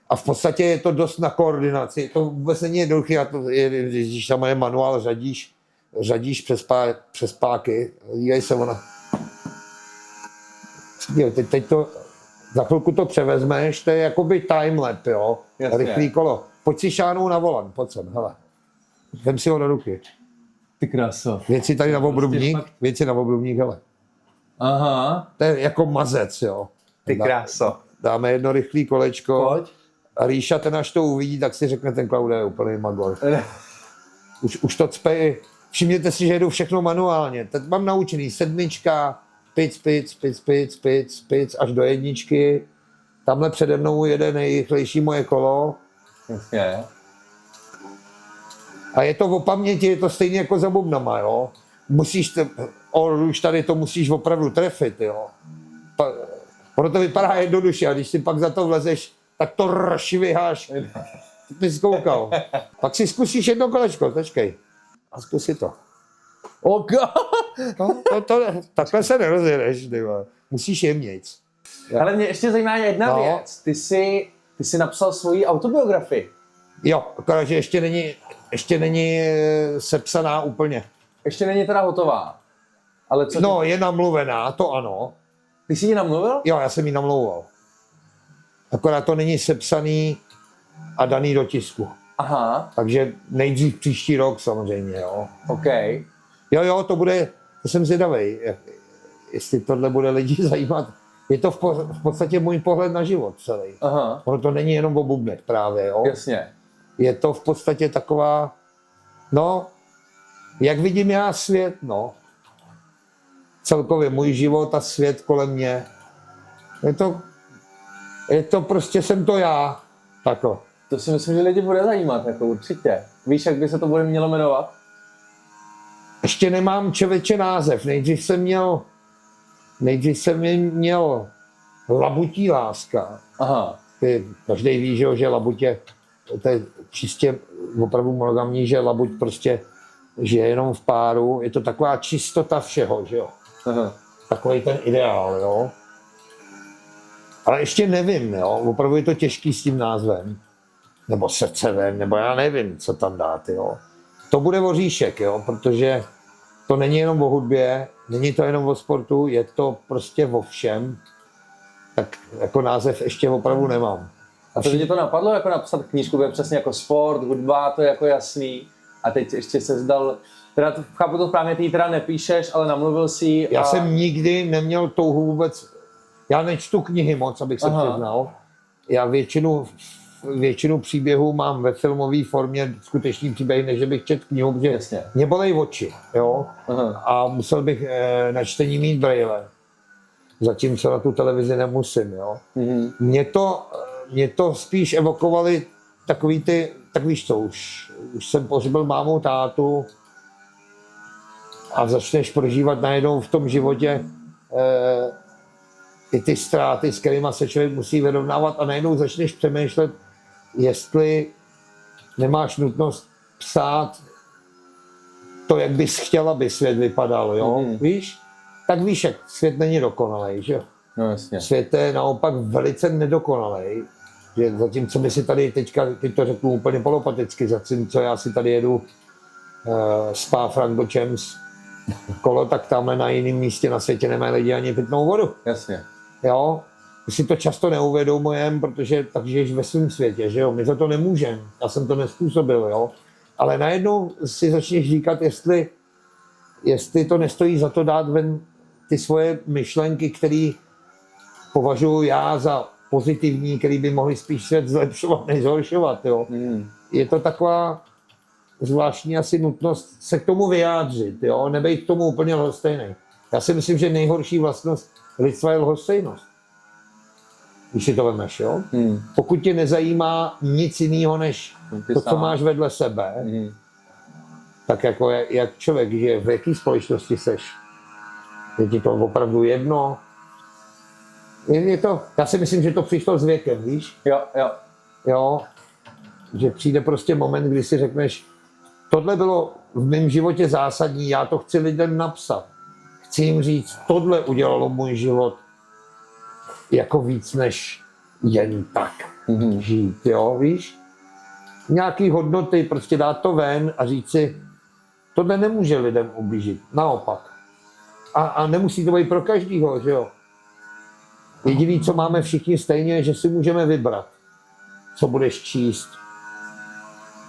A v podstatě je to dost na koordinaci, to vůbec není jednoduché, když tam je manuál, řadíš přes páky, dívej se ona. Teď to, za chvilku to převezmeš, to je jakoby timelap, jo, rychlý kolo. Pojď si šáhnout na volant, pojď sem, hele. Vem si ho do ruky. Ty kráso. Věci tady na obrubník, hele. Aha. To je jako mazec, jo. Ty kráso. Dáme jedno rychlý kolečko. Pojď. A Ríša, ten až to uvidí, tak si řekne, ten Klauda je úplný magor. Už to cpe. Všimněte si, že jedu všechno manuálně. Teď mám naučený 7, pic, až do 1. Tamhle přede mnou jede nejrychlejší moje kolo. Okay. A je to o paměti, je to stejně jako za bubnama, jo. Už tady to musíš opravdu trefit, jo. Ono to vypadá jednoduše, a když si pak za to vlezeš, tak to rozšviháš. Ty jsi koukal. Pak si zkusíš jedno kolečko, počkej. A zkusí to. Oh God. No, takhle se nerozjedeš, musíš jemnějc. Ale mě ještě zajímá jedna věc. Ty jsi napsal svoji autobiografii. Jo, akorát, že ještě není sepsaná úplně. Ještě není teda hotová. Ale co No, je namluvená, to ano. Ty jsi ji namluvil? Jo, já jsem ji namlouval. Akorát to není sepsaný a daný do tisku. Aha. Takže nejdřív příští rok samozřejmě, jo. OK. Jo, to jsem zvědavej, jestli tohle bude lidi zajímat. Je to v podstatě můj pohled na život celý. Aha. Ono to není jenom o bubnech právě, jo. Jasně. Je to v podstatě taková, no, jak vidím já svět, no. Celkově můj život a svět kolem mě. Je to prostě, jsem to já. Takhle. To si myslím, že lidi bude zajímat, jako určitě. Víš, jak by se to bude mělo jmenovat? Ještě nemám člověče název. Nejdřív jsem měl Labutí láska. Aha. Každý ví, že labutě, to je čistě opravdu monogamní, že labuť prostě žije jenom v páru. Je to taková čistota všeho, že jo. Aha. Takový ten ideál, jo. Ale ještě nevím, jo. Opravdu je to těžký s tím názvem. Nebo srdcevem, nebo já nevím, co tam dát, jo. To bude oříšek, jo, protože to není jenom o hudbě, není to jenom o sportu, je to prostě o všem. Tak jako název ještě opravdu nemám. A to tě to napadlo, jako napsat knížku, bude přesně jako sport, hudba, to je jako jasný. A teď ještě se zdal, teda chápu to správně, ty teda nepíšeš, ale namluvil si. Já jsem nikdy neměl touhu vůbec, já nečtu knihy moc, abych se přiznal. Já většinu příběhů mám ve filmové formě, skutečný příběh, než bych četl knihu, protože mě bolej oči, jo. Aha. A musel bych na čtení mít brejle. Zatímco na tu televizi nemusím, jo. Mm-hmm. Mě to spíš evokovali takový ty, tak víš co, už jsem pohřbil mámu, tátu a začneš prožívat najednou v tom životě i ty ztráty, s kterými se člověk musí vyrovnávat a najednou začneš přemýšlet, jestli nemáš nutnost psát to, jak bys chtěla, aby svět vypadal, jo? Víš? Tak víš, jak svět není dokonalý, že jo? No jasně. Svět je naopak velice nedokonalý. Že zatímco my si tady teďka, teď to řeknu úplně polopaticky, zatímco já si tady jedu Spa Francorchamps kolo, tak tamhle na jiném místě na světě nemají lidi ani pitnou vodu. Jasně. Jo? My si to často neuvědomujeme, protože tak žiješ ve svém světě, že jo? My za to nemůžeme, já jsem to nespůsobil, jo? Ale najednou si začneš říkat, jestli to nestojí za to dát ven ty svoje myšlenky, které považuji já za pozitivní, které by mohly spíš svět zlepšovat, než zhoršovat, jo? Je to taková zvláštní asi nutnost se k tomu vyjádřit, jo? Nebejt k tomu úplně lhostejný. Já si myslím, že nejhorší vlastnost lidstva je lhostejnost. Když si to vemeš, jo? Pokud tě nezajímá nic jiného, než to, co máš vedle sebe, tak jako jak člověk žije, v jaké společnosti seš? Je ti to opravdu jedno? Já si myslím, že to přišlo s věkem, víš? Jo. Že přijde prostě moment, kdy si řekneš, tohle bylo v mém životě zásadní, já to chci lidem napsat. Chci jim říct, tohle udělalo můj život jako víc než jen tak žít, jo, víš? Nějaký hodnoty, prostě dát to ven a říct si, tohle nemůže lidem ublížit, naopak. A nemusí to být pro každýho, že jo? Jediný, co máme všichni stejně, je, že si můžeme vybrat, co budeš číst,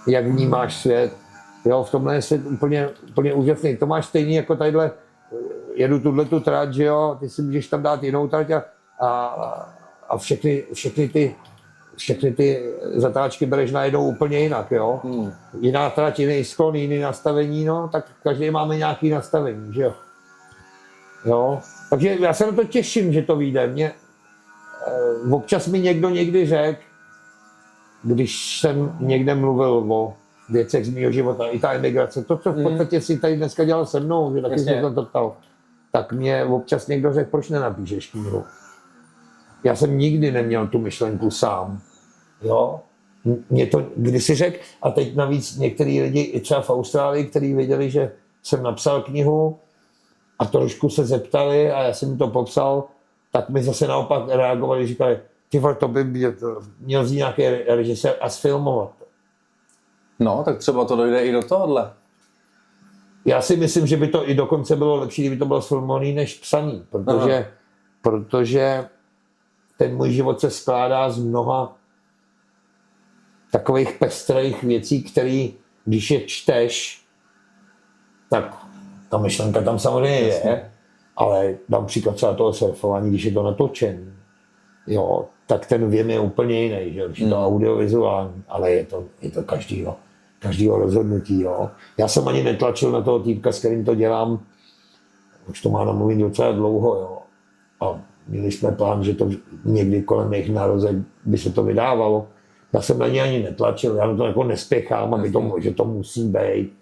jak vnímáš svět. Jo, v tomhle je svět úplně úžasný. To máš stejný jako tadyhle, jedu tuhletu trať, že jo, ty si můžeš tam dát jinou trať a všechny ty zatáčky bereš najednou úplně jinak, jo. Jiná trať, jiný sklon, jiný nastavení, no, tak každý máme nějaký nastavení, že jo. Jo, takže já se na to těším, že to vyjde. Občas mi někdo někdy řekl, když jsem někde mluvil o věcech z mého života, i ta emigrace, to, co v podstatě si tady dneska dělal se mnou, že taky jsem to ptal, tak mě občas někdo řekl, proč nenapíšeš knihu. Já jsem nikdy neměl tu myšlenku sám. Jo? Mě to kdysi řekl, a teď navíc některý lidi, i třeba v Austrálii, kteří věděli, že jsem napsal knihu a trošku se zeptali a já jsem to popsal, tak mi zase naopak reagovali, říkali, ty to by měl vzít nějaký režisér a sfilmovat. No, tak třeba to dojde i do tohohle. Já si myslím, že by to i dokonce bylo lepší, kdyby to bylo sfilmovaný než psaný, protože ten můj život se skládá z mnoha takových pestrých věcí, které, když je čteš, tak ta myšlenka tam samozřejmě je, ale dám příklad třeba toho surfování, když je to natočen, jo, tak ten věm je úplně jiný, že? Když je to audiovizuální, ale je to každýho rozhodnutí. Jo. Já jsem ani netlačil na toho týpka, s kterým to dělám, už to má namluvit docela dlouho. Jo. A měli jsme plán, že to někdy kolem jejich narozek by se to vydávalo. Já jsem na ně ani netlačil, já na to jako nespěchám, že to musí být.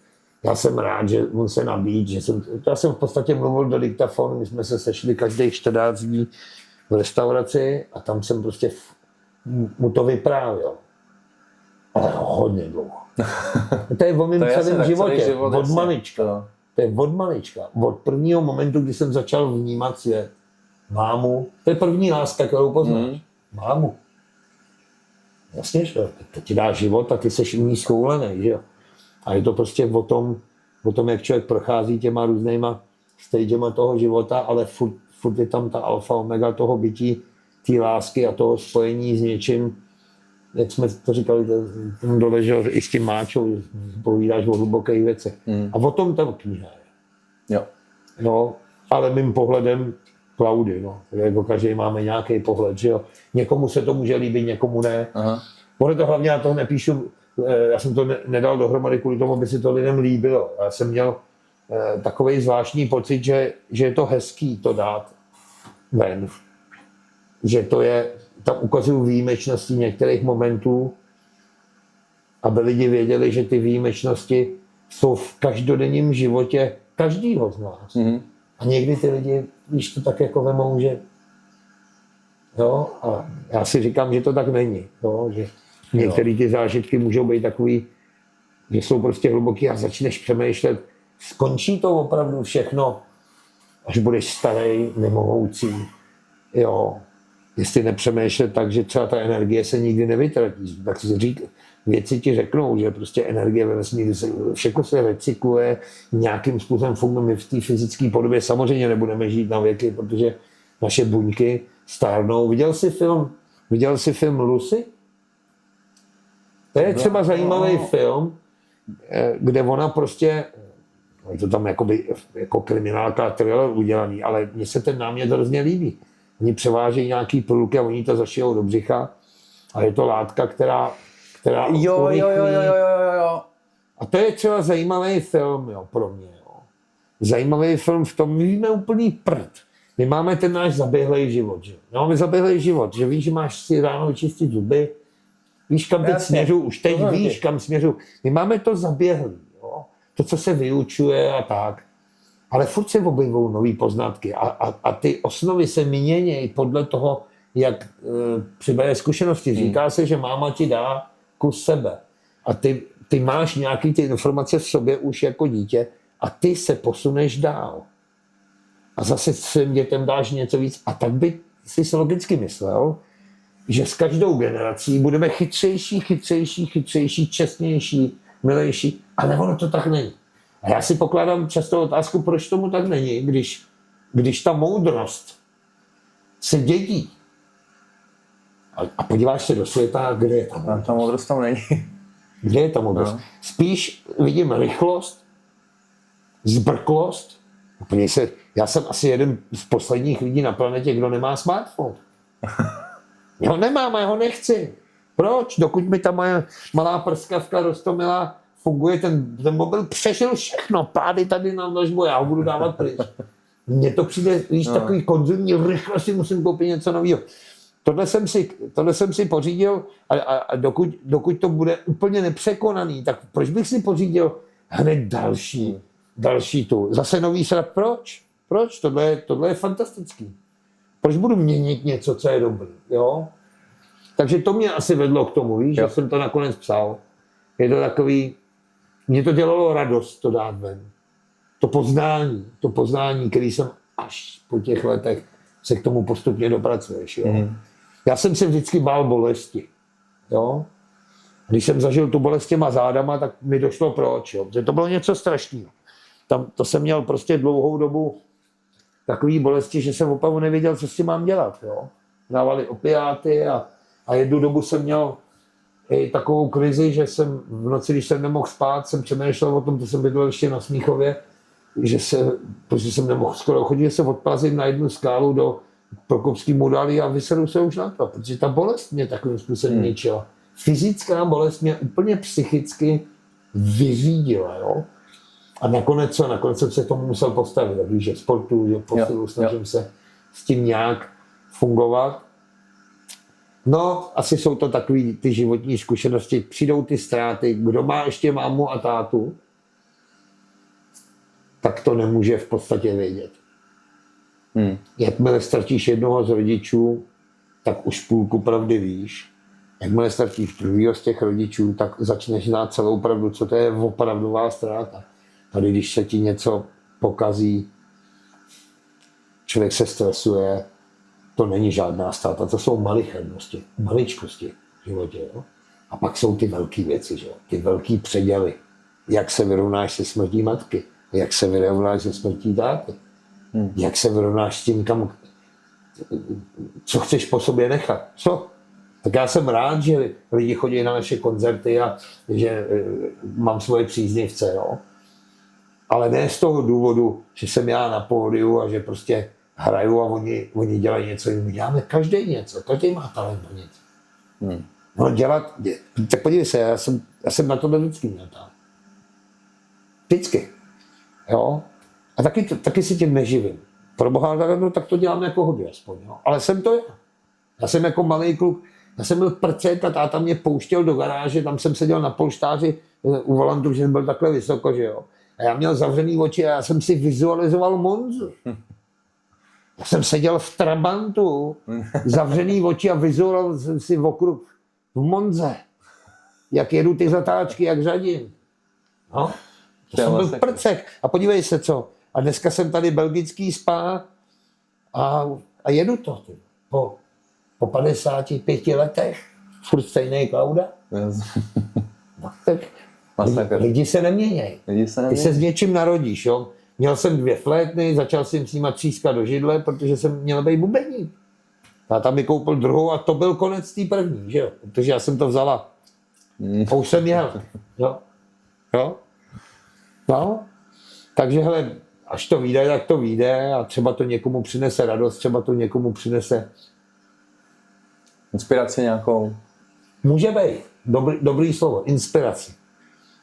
Já jsem rád, že on se nabídl, já jsem v podstatě mluvil do diktafonu, my jsme se sešli každých 14 dní v restauraci a tam jsem prostě mu to vyprávěl. Ale hodně dlouho. To je o mém celém životě, od malička. To je od malička. Od prvního momentu, kdy jsem začal vnímat svět. Mámu, to je první láska, kterou poznáš. Mámu. Jasně, že to ti dá život a ty seš v ní schoulený, že jo. A je to prostě o tom, jak člověk prochází těma různýma stagema toho života, ale furt je tam ta alfa omega toho bytí, té lásky a toho spojení s něčím, jak jsme to říkali, tam dole, že i s tím Máčou, povídáš o hlubokých věcech. A o tom ta kniha je. Jo. No, ale mým pohledem Klaudy, no. Jako každý máme nějaký pohled, že jo. Někomu se to může líbit, někomu ne. Ono to hlavně, já toho nepíšu, já jsem to nedal dohromady kvůli tomu, aby si to lidem líbilo. Já jsem měl takový zvláštní pocit, že je to hezký to dát ven. Že to je, tam ukazuju výjimečnosti některých momentů, aby lidi věděli, že ty výjimečnosti jsou v každodenním životě každýho z nás. A někdy ty lidi, když to tak jako vemou, že Jo? A já si říkám, že to tak není. Jo? Že některé ty zážitky můžou být takový, že jsou prostě hluboký a začneš přemýšlet, skončí to opravdu všechno, až budeš starý, nemohoucí. Jo. Jestli nepřemýšlet tak, že třeba ta energie se nikdy nevytratí. Tak si věci ti řeknou, že prostě energie ve vesmíru, všechno se recykluje, nějakým způsobem funguje v té fyzické podobě. Samozřejmě nebudeme žít na věky, protože naše buňky stárnou. Viděl jsi film Lucy? To je třeba zajímavý film, kde ona prostě, je to tam jako kriminálka thriller udělaný, ale mně se ten námět hrozně líbí. Oni převážejí nějaký průlky a oni to zašijou do břicha a je to látka, která Jo. A to je třeba zajímavý film, jo, pro mě. Jo. Zajímavý film v tom, my víme úplný prd. My máme ten náš zaběhlej život, že? Máme zaběhlej život, že víš, že máš si ráno čistit zuby, víš, kam teď směřuju, už teď víš, kam směřuju. My máme to zaběhlý, jo. To, co se vyučuje a tak. Ale furt se objevují nový poznatky a ty osnovy se mění podle toho, jak přibaje zkušenosti. Říká se, že máma ti dá kus sebe a ty máš nějaký ty informace v sobě už jako dítě a ty se posuneš dál. A zase svým dětem dáš něco víc a tak by si logicky myslel, že s každou generací budeme chytřejší, čestnější, milejší, ale ono to tak není. A já si pokládám často otázku, proč tomu tak není, když ta moudrost se dědí. A podíváš se do světa, kde je ta moudrost? Ta moudrost tam není. Kde je ta moudrost? No. Spíš vidím rychlost, zbrklost. Já jsem asi jeden z posledních lidí na planetě, kdo nemá smartphone. Já ho nemám, já ho nechci. Proč? Dokud mi ta moje malá prskavka roztomilá funguje, ten mobil přežil všechno, pády tady na nožbu, já ho budu dávat pryč. Mně to přijde, víš, takový konzumní, rychle si musím koupit něco nového. Tohle jsem si pořídil a dokud to bude úplně nepřekonaný, tak proč bych si pořídil hned další tu. Zase nový srad, proč? Proč? Tohle je fantastický. Proč budu měnit něco, co je dobrý, jo? Takže to mě asi vedlo k tomu, víš, že jsem to nakonec psal. Je to takový, mě to dělalo radost to dát ven. To poznání, který jsem až po těch letech se k tomu postupně dopracuješ, jo? Já jsem se vždycky bál bolesti, jo? Když jsem zažil tu bolest těma zádama, tak mi došlo proč, jo? Že to bylo něco strašného. To jsem měl prostě dlouhou dobu takový bolesti, že jsem opravdu nevěděl, co s tím mám dělat, jo? Dávali opiáty a jednu dobu jsem měl i takovou krizi, že jsem v noci, když jsem nemohl spát, jsem přemýšlel o tom, to jsem bydlel ještě na Smíchově, protože jsem nemohl skoro chodit, že se odplazím na jednu skálu do Prokopský Mudalí a vysedu se už na to, protože ta bolest mě takovým způsobem ničila. Fyzická bolest mě úplně psychicky vyřídila, jo. A nakonec jsem se tomu musel postavit, takže sportu, že posilu, snažím se s tím nějak fungovat. No, asi jsou to takové ty životní zkušenosti, přijdou ty ztráty, kdo má ještě mámu a tátu, tak to nemůže v podstatě vědět. Jakmile ztratíš jednoho z rodičů, tak už půlku pravdy víš. Jakmile ztratíš druhého z těch rodičů, tak začneš znát celou pravdu, co to je opravdová ztráta. Tady, když se ti něco pokazí, člověk se stresuje, to není žádná ztráta, to jsou malichernosti, maličkosti v životě. Jo? A pak jsou ty velké věci, že? Ty velké předěly. Jak se vyrovnáš se smrtí matky, jak se vyrovnáš se smrtí táty, jak se vyrovnáš s tím, co chceš po sobě nechat. Co? Tak já jsem rád, že lidi chodí na naše koncerty a že mám svoje příznivce. Jo? Ale ne z toho důvodu, že jsem já na pódiu a že prostě hraju a oni dělají něco jiného. Děláme každý něco, každý má talent do něco. No tak podívej se, já jsem na to vždycky měl talent. Vždycky. Jo? A taky si tím neživím. Pro boha, tak to dělám jako hobby aspoň. Jo? Ale jsem to já. Já jsem jako malý kluk, já jsem byl prcek a táta mě pouštěl do garáže, tam jsem seděl na polštáři u volantu, že jsem byl takhle vysoko, že jo. A já měl zavřený oči a já jsem si vizualizoval Monzu. Já jsem seděl v Trabantu, zavřený oči a vyzoroval jsem si okruh v Monze. Jak jedu ty zatáčky, jak řadím. No, to jsem byl prcek. A podívej se, co. A dneska jsem tady belgický spa a jedu to. Ty. Po 55 letech. Furt stejnej Klauda. No, tak lidi se neměnějí. Ty se s něčím narodíš, jo. Měl jsem 2 flétny, začal jsem s nima třískat do židle, protože jsem měl být bubeník. Táta mi koupil druhou a to byl konec té první, že jo. Protože já jsem to vzala. A už jsem jel. Jo. Jo. No. Takže hele, až to vyjde, tak to vyjde a třeba to někomu přinese radost, třeba to někomu přinese inspiraci nějakou. Může být. Dobrý slovo. Inspiraci.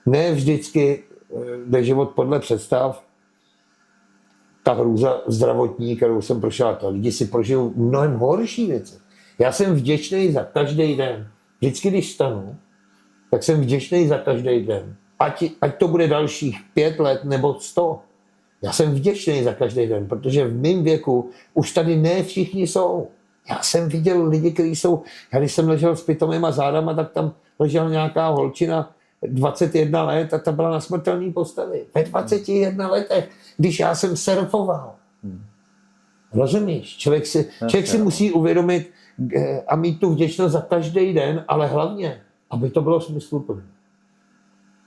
Ne vždycky jde život podle představ. Ta hrůza zdravotní, kterou jsem prošel, to lidi si prožijou mnohem horší věci. Já jsem vděčný za každý den. Vždycky, když stanu, tak jsem vděčný za každý den. Ať to bude dalších 5 let nebo 100. Já jsem vděčný za každý den, protože v mém věku už tady ne všichni jsou. Já jsem viděl lidi, kteří jsou, když jsem ležel s pitomýma zádama, tak tam ležela nějaká holčina 21 let a ta byla na smrtelné postavě. Ve 21 letech, když já jsem surfoval. Rozumíš? Člověk si musí uvědomit a mít tu vděčnost za každý den, ale hlavně, aby to bylo smysluplné.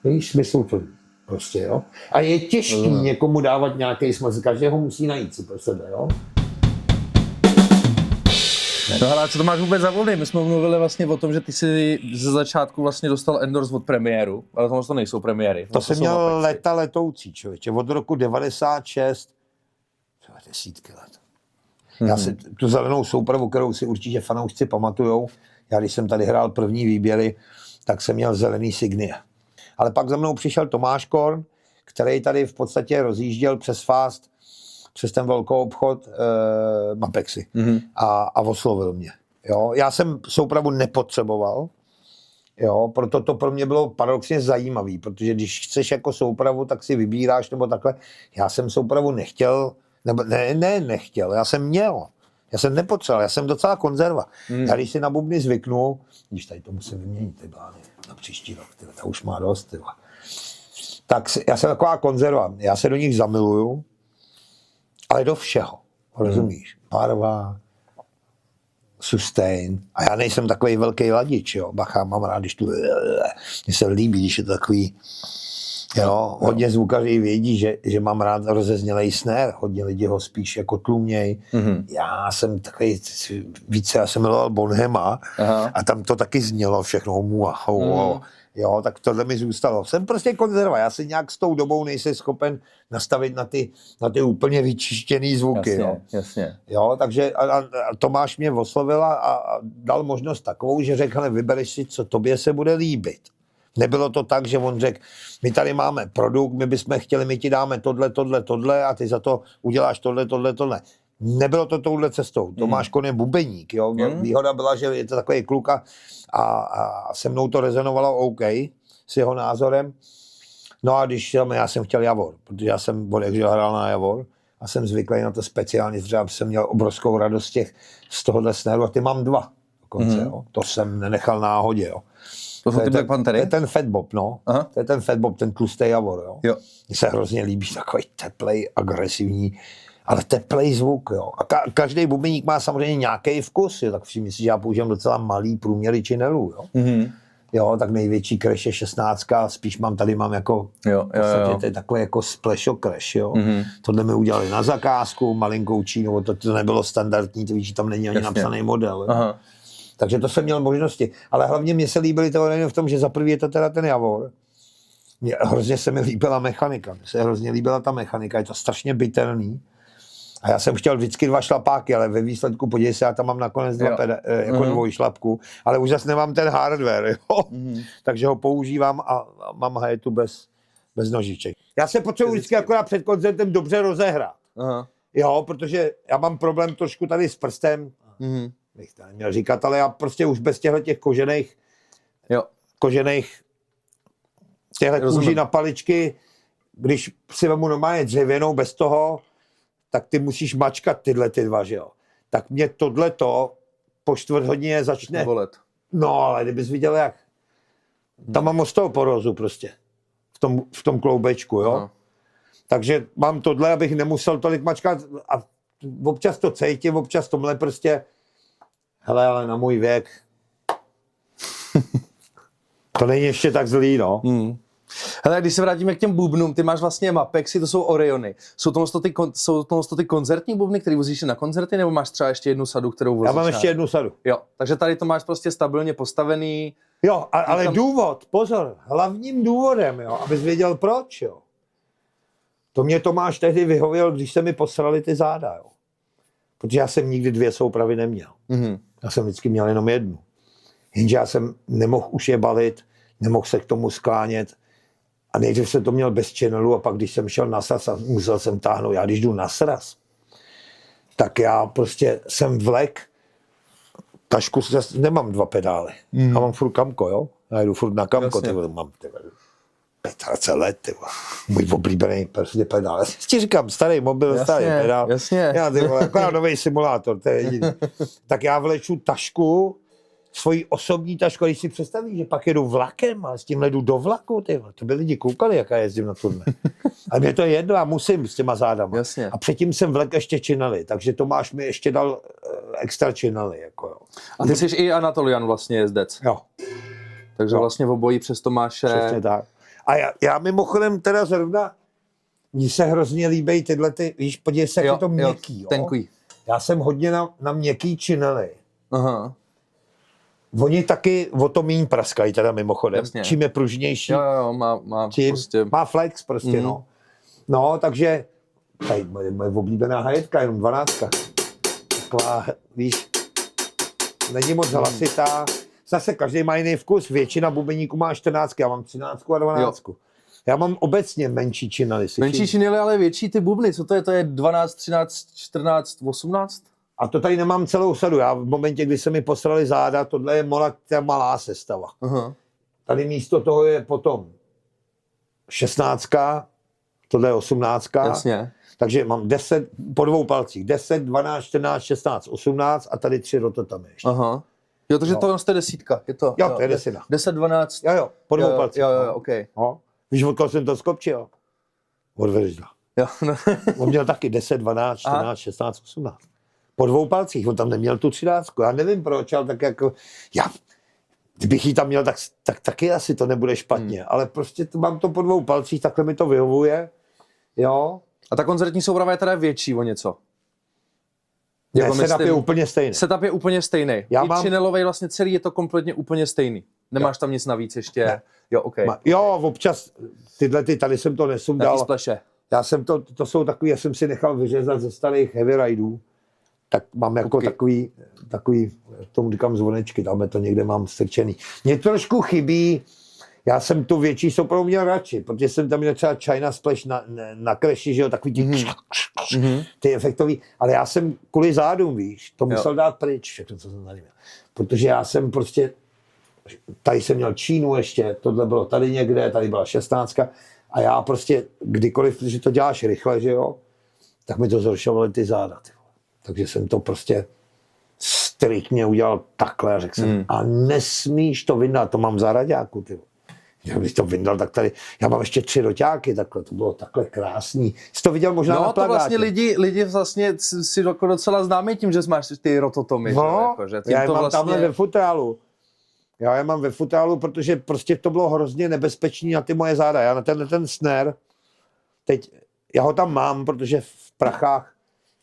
Víš, smysluplné. Prostě, jo? A je těžký někomu dávat nějaký smysl. Každého musí najít si pro sebe, jo? No ale co to máš vůbec za vody? My jsme mluvili vlastně o tom, že ty jsi ze začátku vlastně dostal endorse od premiéru, ale to nejsou premiéry. To jsem měl léta letoucí, člověče, od roku 96, desítky let. Já si tu zelenou soupravu, kterou si určitě fanoušci pamatujou, já když jsem tady hrál první výběry, tak jsem měl zelený Signia. Ale pak za mnou přišel Tomáš Korn, který tady v podstatě rozjížděl přes Fast, přes ten velký obchod Mapexy a oslovil mě. Jo? Já jsem soupravu nepotřeboval, jo? Proto to pro mě bylo paradoxně zajímavý, protože když chceš jako soupravu, tak si vybíráš nebo takhle. Já jsem soupravu nechtěl, nebo nechtěl, já jsem měl. Já jsem nepotřeboval, já jsem docela konzerva. Já když si na bubny zvyknu, když tady to musím vyměnit, ty blány, na příští rok, ta už má dost, tyba. Tak já jsem taková konzerva, já se do nich zamiluju, ale do všeho, rozumíš? Barva, sustain. A já nejsem takový velký ladič, jo. Bacha, mám rád, když tu... Mně se líbí, když je to takový... Jo, hodně zvukaří vědí, že mám rád rozeznělej snare. Hodně lidí ho spíš jako tluměj. Já jsem takový více, já jsem miloval Bonhama a tam to taky znělo všechno. Jo, tak tohle mi zůstalo. Jsem prostě konzerva, já si nějak s tou dobou nejsem schopen nastavit na ty úplně vyčištěný zvuky. Jasně, jo. jasně. Jo, takže a Tomáš mě oslovil a dal možnost takovou, že řekl, ale vybereš si, co tobě se bude líbit. Nebylo to tak, že on řekl, my tady máme produkt, my bychom chtěli, my ti dáme tohle a ty za to uděláš tohle. Nebylo to touhle cestou. Tomáš Korn je bubeník, jo. Výhoda byla, že je to takový kluk a se mnou to rezonovalo OK s jeho názorem. No a když já jsem chtěl Javor, protože já jsem hrál na Javor a jsem zvyklý na to speciálně, třeba jsem měl obrovskou radost z tohohle snaru a ty mám 2 dokonce, jo. To jsem nenechal náhodě, jo. To jsou ty Black Panthery? To je ten Fatbob, no. Aha. To je ten Fatbob, ten tlustý Javor, jo. Mně se hrozně líbí takový teplej, agresivní, ale teplej zvuk, jo. A každý bubeník má samozřejmě nějaký vkus, jo. Tak všimni si, že já používám docela malý průměry činelů, jo. Jo, tak největší crash je 16, spíš mám jako, to je takové jako splash crash, jo. Tohle mi udělali na zakázku, malinkou čínu, to nebylo standardní, to víš, tam není ani napsaný model, jo. Takže to jsem měl možnosti. Ale hlavně mě se líbily to v tom, že za prvý je to teda ten Javor. Hrozně se mi líbila mechanika. Mně se hrozně líbila ta mechanika, je to strašně bytelný. A já jsem chtěl vždycky 2 šlapáky, ale ve výsledku, podívej se, já tam mám nakonec 2 jako dvojšlapku, ale už zase nemám ten hardware, jo. Takže ho používám a mám hajetu bez nožiček. Já se potřebuji vždycky akorát před koncertem dobře rozehrát. Jo, protože já mám problém trošku tady s prstem. Bych to neměl říkat, ale já prostě už bez těch kožených těchto kůží na paličky, když si vemu normálně dřevěnou bez toho, tak ty musíš mačkat tyhle ty dva, že jo. Tak mě tohleto po čtvrt hodině začne. Bolet. No, ale kdybys viděl jak. Tam mám z toho porozu prostě. V tom kloubečku, jo. Aha. Takže mám tohle, abych nemusel tolik mačkat a občas to cítím, občas tomhle prostě. Hele, ale na můj věk. To není ještě tak zlý, no. Hele, když se vrátíme k těm bubnům, ty máš vlastně Mapexy, to jsou Oriony. Jsou to ty koncertní bubny, které vozíš na koncerty, nebo máš třeba ještě jednu sadu, kterou vozíš? Já mám ještě jednu sadu. Jo, takže tady to máš prostě stabilně postavený. Jo, ale tam... důvod, pozor, hlavním důvodem, jo, abys věděl proč, jo. To mě Tomáš tehdy vyhověl, když se mi posrali ty záda, jo. Protože já jsem nikdy 2 soupravy neměl. Já jsem vždycky měl jenom jednu. Jenže já jsem nemohl už je balit, nemohl se k tomu sklánět. A nejdřív jsem to měl bez channelu a pak když jsem šel na sraz a musel jsem táhnout. Já když jdu na sraz, tak já prostě jsem vlek, tašku, nemám 2 pedály. Já mám furt kamko, jo? Já jdu furt na kamko, mám 25 let, můj oblíbený prostě pedál. Já ti říkám, starý mobil, jasně, starý pedál. Jasně. Já jako nový simulátor, to je jediný. Tak já vleču tašku, svoji osobní tašku, a když si představíš, že pak jedu vlakem a s tím jdu do vlaku, to by lidi koukali, jak já jezdím na turné. A mě to je jedno, já musím s těma zádama. Jasně. A předtím jsem vlek ještě činely, takže Tomáš mi ještě dal extra činely. Jako jo. A ty jsi i Anatolian vlastně jezdec. Jo. Takže vlastně v obojí přes Tomáše. Přesně tak. A já mimochodem teda zrovna, mně se hrozně líbí tyhle, víš, podívej se, jak je to měkký. Jo. Tenký. Já jsem hodně na měkký činely. Aha. Oni taky o to míň praskají teda mimochodem. Jasně. Čím je pružnější, Jo, má tím prostě... má flex prostě, no. No, takže tady moje oblíbená hajetka, jenom 12. Taková, víš, není moc hlasitá. Zase každý má jiný vkus, většina bubeníků má 14, já mám 13 a 12. Jo. Já mám obecně menší činely. Menší činely, ale větší ty bubny. Co to je? To je 12, 13, 14, 18? A to tady nemám celou sadu. Já v momentě, kdy se mi posrali záda, tohle je ta malá sestava. Aha. Tady místo toho je potom 16, tohle je 18. Jasně. Takže mám 10 po 2 palcích. 10, 12, 14, 16, 18 a tady 3 rototamy ještě. Aha. Jo, takže to je 10. Je to? Jo, to je 10. 10, 12. Jo, po 2 palcích. Jo, OK. No. Víš, od koho jsem to skopčil? Od Veržda. Jo, no. On měl taky 10, 12, 14, 16, 18. Po 2 palcích, on tam neměl tu 13. Já nevím proč, ale tak jako... Kdybych ji tam měl, tak taky asi to nebude špatně. Ale prostě mám to po 2 palcích, takhle mi to vyhovuje. Jo. A ta koncertní souprava je teda větší o něco? Ne, jako setup je úplně stejný. Setup je úplně stejný. Channelovej vlastně celý je to kompletně úplně stejný. Nemáš tam nic navíc ještě? Ne. Jo, OK. Jo, občas tady jsem to nesundal. Taký splashe. Já jsem to jsou takový, já jsem si nechal vyřezat ze starých heavy rideů. Tak mám jako takový, tomu říkám zvonečky, tam to někde mám strčený. Mně trošku chybí, já jsem tu větší soupravu měl radši, protože jsem tam měl třeba China Splash na Crashi, že jo, takový ty efektový, ale já jsem kvůli zádům, víš, to musel dát pryč, všechno, co jsem tady měl. Protože já jsem prostě, tady jsem měl Čínu ještě, tohle bylo tady někde, tady byla 16 a já prostě kdykoliv, protože to děláš rychle, že jo, tak mi to zhoršovaly ty záda. Takže jsem to prostě striktně udělal takhle a řekl jsem, a nesmíš to vyndat, to mám v zahradňáku, ty. Kdybych to vyndal, tak tady, já mám ještě 3 roťáky, takhle, to bylo takhle krásný. Jsi to viděl možná na plagátě? No to vlastně lidi vlastně si docela známí tím, že máš ty rototomy. No, že já je mám vlastně... tamhle ve futálu. Já je mám ve futálu, protože prostě to bylo hrozně nebezpečný na ty moje záda. Já na ten snare, teď, já ho tam mám, protože v prachách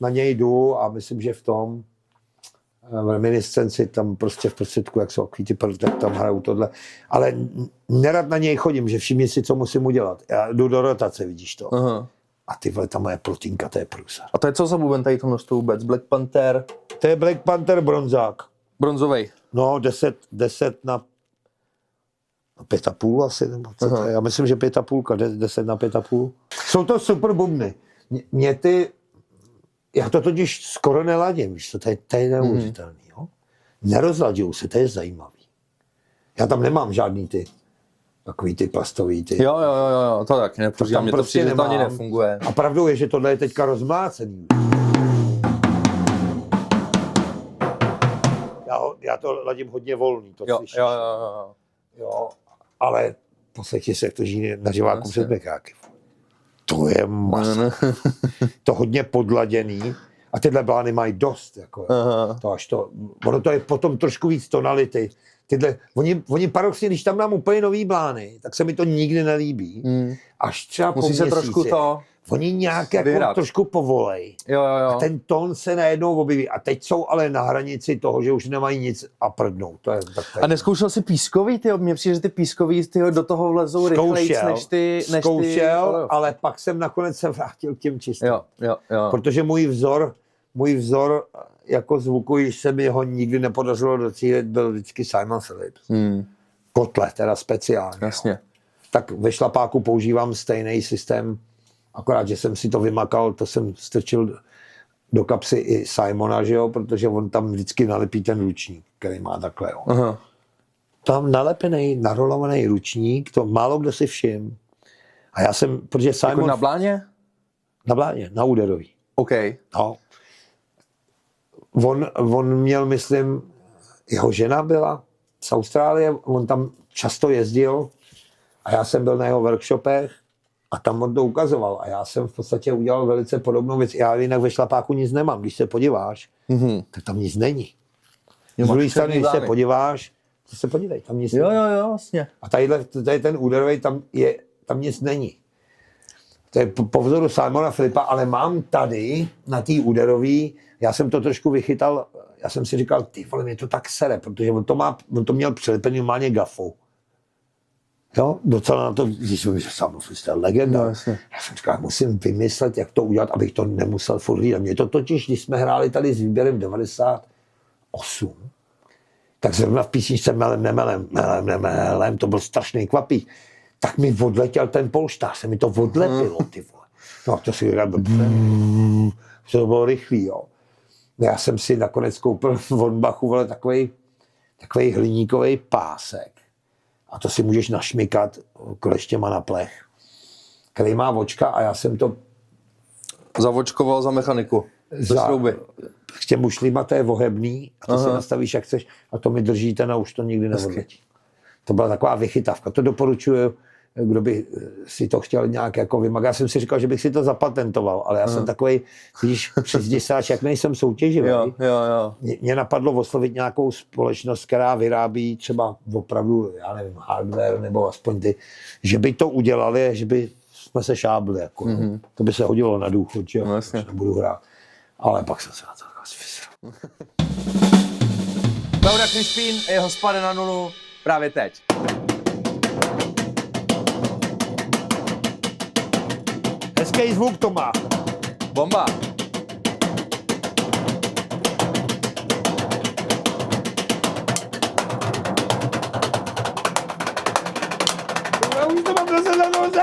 na něj jdu a myslím, že v tom v reminiscenci tam prostě v prostředku, jak jsou akví ty tak tam hrajou tohle. Ale nerad na něj chodím, že všimni si, co musím udělat. Já jdu do rotace, vidíš to. Aha. A ty vole, ta moje plotinka, to je průsar. A to je co za buben tady to množství vůbec? Black Panther? To je Black Panther bronzák. Bronzovej. No, 10 na 5,5 asi, nebo co to je. Já myslím, že 5,5, 10 na 5,5. Jsou to super bubny. Já to totiž skoro neladím, víš, to je neuvěřitelný, jo. Nerozladím se, to je zajímavý. Já tam nemám žádný ty Takový ty plastový ty. Jo, to tak nepoužívám, mě to prostě přijde, že to ani nemám. nefunguje. A pravdou je, že tohle je teďka rozmlácený. Já to ladím hodně volný, to Jo, slyšíš. jo. Ale poslechni se, jak to žije na živáku před Bekáky. To je masa. To hodně podladěný. A tyhle blány mají dost. Jako, ono to je potom trošku víc tonality. Oni paradoxně, když tam dám úplně nový blány, tak se mi to nikdy nelíbí. Až třeba Musí po se měsíci. trošku to Oni nějak jako trošku povolej. Jo. A ten tón se najednou objeví. A teď jsou ale na hranici toho, že už nemají nic a prdnou. To je tak A neskoušel jsi pískový, tyjo? Mně přijde, že ty pískový tyjo, do toho vlezou rychlejc než ty... Zkoušel, ale pak jsem nakonec se vrátil k těm čistým. Jo. Protože můj vzor jako zvuku, již se mi ho nikdy nepodařilo docílit, byl vždycky Simon Phillips. Kotle, teda speciálně. Jasně. Tak ve šlapáku používám stejný systém, akorát, že jsem si to vymakal, to jsem strčil do kapsy i Simona, že jo, protože on tam vždycky nalepí ten ručník, který má takhle, jo. Aha. Tam nalepený, narolovaný ručník, to málo kdo si všim. A já jsem, protože Simon... Jako na bláně? Na bláně, na úderový. OK. No. On měl, myslím, jeho žena byla z Austrálie, on tam často jezdil a já jsem byl na jeho workshopech a tam on to ukazoval a já jsem v podstatě udělal velice podobnou věc. Já jinak ve šlapáku nic nemám, když se podíváš, tak tam nic není. Z druhé strany, když se podíváš, to se podívej, tam nic není. Jo, vlastně. A tady ten úderový, tam nic není. To je po vzoru Simona Philippa, ale mám tady na té úderový, já jsem to trošku vychytal, já jsem si říkal, ty vole, mě to tak sere, protože on to měl přilepený normálně gafou. Jo, docela na to, když jsem říkal, Simon Phillips, to je legenda. No, já jsem říkal, musím vymyslet, jak to udělat, abych to nemusel furt hlídat. Mě to totiž, když jsme hráli tady s výběrem 98, tak zrovna v písničce Melem, to byl strašný kvapík. Tak mi odletěl ten polštář, se mi to odlepilo, ty vole. No to si říkal, to bylo rychlý, jo. Já jsem si nakonec koupil v Hornbachu, vole, takový hliníkový pásek. A to si můžeš našmikat kleštěma na plech, který má očka a já jsem to Zavočkoval za mechaniku. K těm ušlýma to je ohebný a to si nastavíš, jak chceš a to mi drží ten a už to nikdy neodletí. To byla taková vychytávka. To doporučuju, kdo by si to chtěl nějak jako vymagat. Já jsem si říkal, že bych si to zapatentoval, ale já jsem takovej, když přizdisáč, jak nejsem soutěživý. Jo. Mě napadlo oslovit nějakou společnost, která vyrábí třeba opravdu, já nevím, hardware nebo aspoň ty, že by to udělali, že by jsme se šábli. Jako, to by se hodilo na důchod, že jo, nebudu hrát. Ale pak jsem se na to vysral. Klauda Crispin a jeho spade na nulu právě teď. Hezký zvuk to má. Bomba. Já už to mám zase na noze!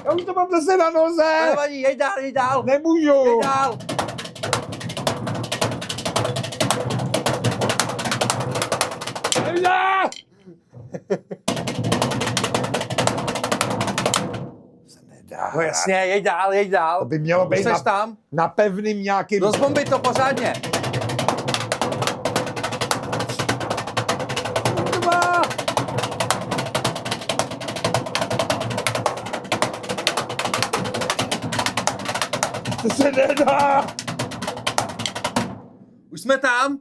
Já už to mám zase na noze! Nevadí, jeď dál. Nemůžu! Jeď dál. No jasně, jeď dál. To by mělo být tam. na pevným nějakým... Rozbombit to pořádně. To se nedá! Už jsme tam.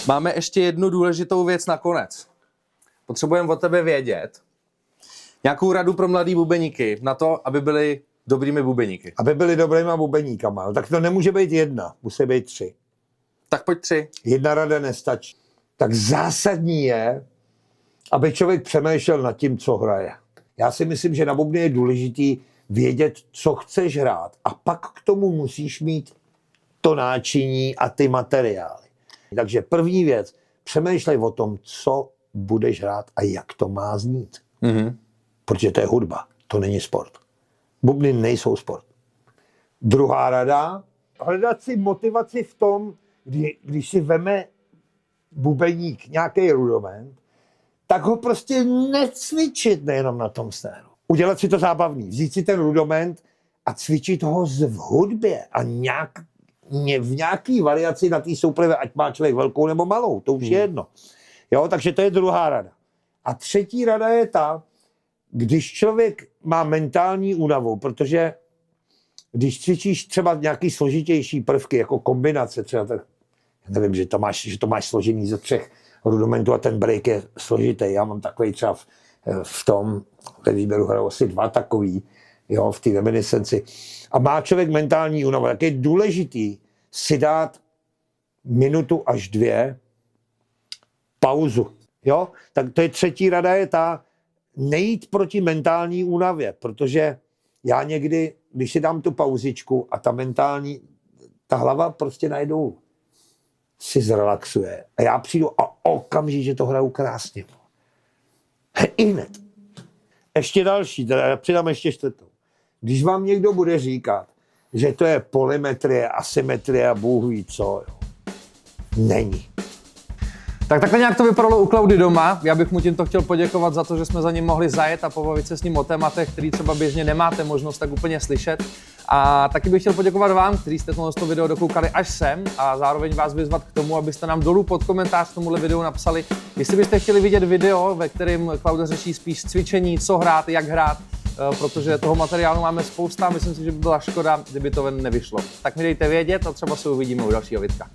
Máme ještě jednu důležitou věc nakonec. Potřebujeme od tebe vědět nějakou radu pro mladý bubeníky na to, aby byli dobrými bubeníky. Aby byli dobrýma bubeníkama. No, tak to nemůže být jedna, musí být 3. Tak pojď 3. Jedna rada nestačí. Tak zásadní je, aby člověk přemýšlel nad tím, co hraje. Já si myslím, že na bubny je důležitý vědět, co chceš hrát. A pak k tomu musíš mít to náčiní a ty materiály. Takže první věc, přemýšlej o tom, co budeš hrát a jak to má znít. Protože to je hudba, to není sport. Bubny nejsou sport. Druhá rada, hledat si motivaci v tom, když si veme bubeník nějaký rudiment, tak ho prostě necvičit nejenom na tom stéru. Udělat si to zábavný, vzít si ten rudiment a cvičit ho v hudbě a v nějaký variaci na té soupravě, ať má člověk velkou nebo malou, to už je jedno. Jo, takže to je druhá rada. A třetí rada je ta, když člověk má mentální únavu, protože když cvičíš třeba nějaký složitější prvky, jako kombinace třeba, tak já nevím, že to máš složený ze 3 rudimentů a ten break je složitý. Já mám takový třeba v tom, ve výběru hraju asi 2 takový, jo, v té reminiscenci. A má člověk mentální únavu, tak je důležitý si dát 1 až 2 minuty pauzu. Jo? Tak to je třetí rada, je ta nejít proti mentální únavě, protože já někdy, když si dám tu pauzičku a ta hlava prostě najednou si zrelaxuje a já přijdu a okamžitě to hraju krásně. I hned. Ještě další, teda přidám ještě 4. Když vám někdo bude říkat, že to je polymetrie, asymetrie a Bůh ví co, jo. Není. Tak takhle nějak to vypadalo u Klaudy doma. Já bych mu tímto chtěl poděkovat za to, že jsme za ním mohli zajet a pobavit se s ním o tématech, který třeba běžně nemáte možnost tak úplně slyšet. A taky bych chtěl poděkovat vám, kteří jste to video dokoukali až sem a zároveň vás vyzvat k tomu, abyste nám dolů pod komentář k tomuhle videu napsali, jestli byste chtěli vidět video, ve kterém Klauda řeší spíš cvičení, co hrát, jak hrát, protože toho materiálu máme spousta a myslím si, že by byla škoda, kdyby to ven nevyšlo. Tak mi dejte vědět a třeba se uvidíme u dalšího videa.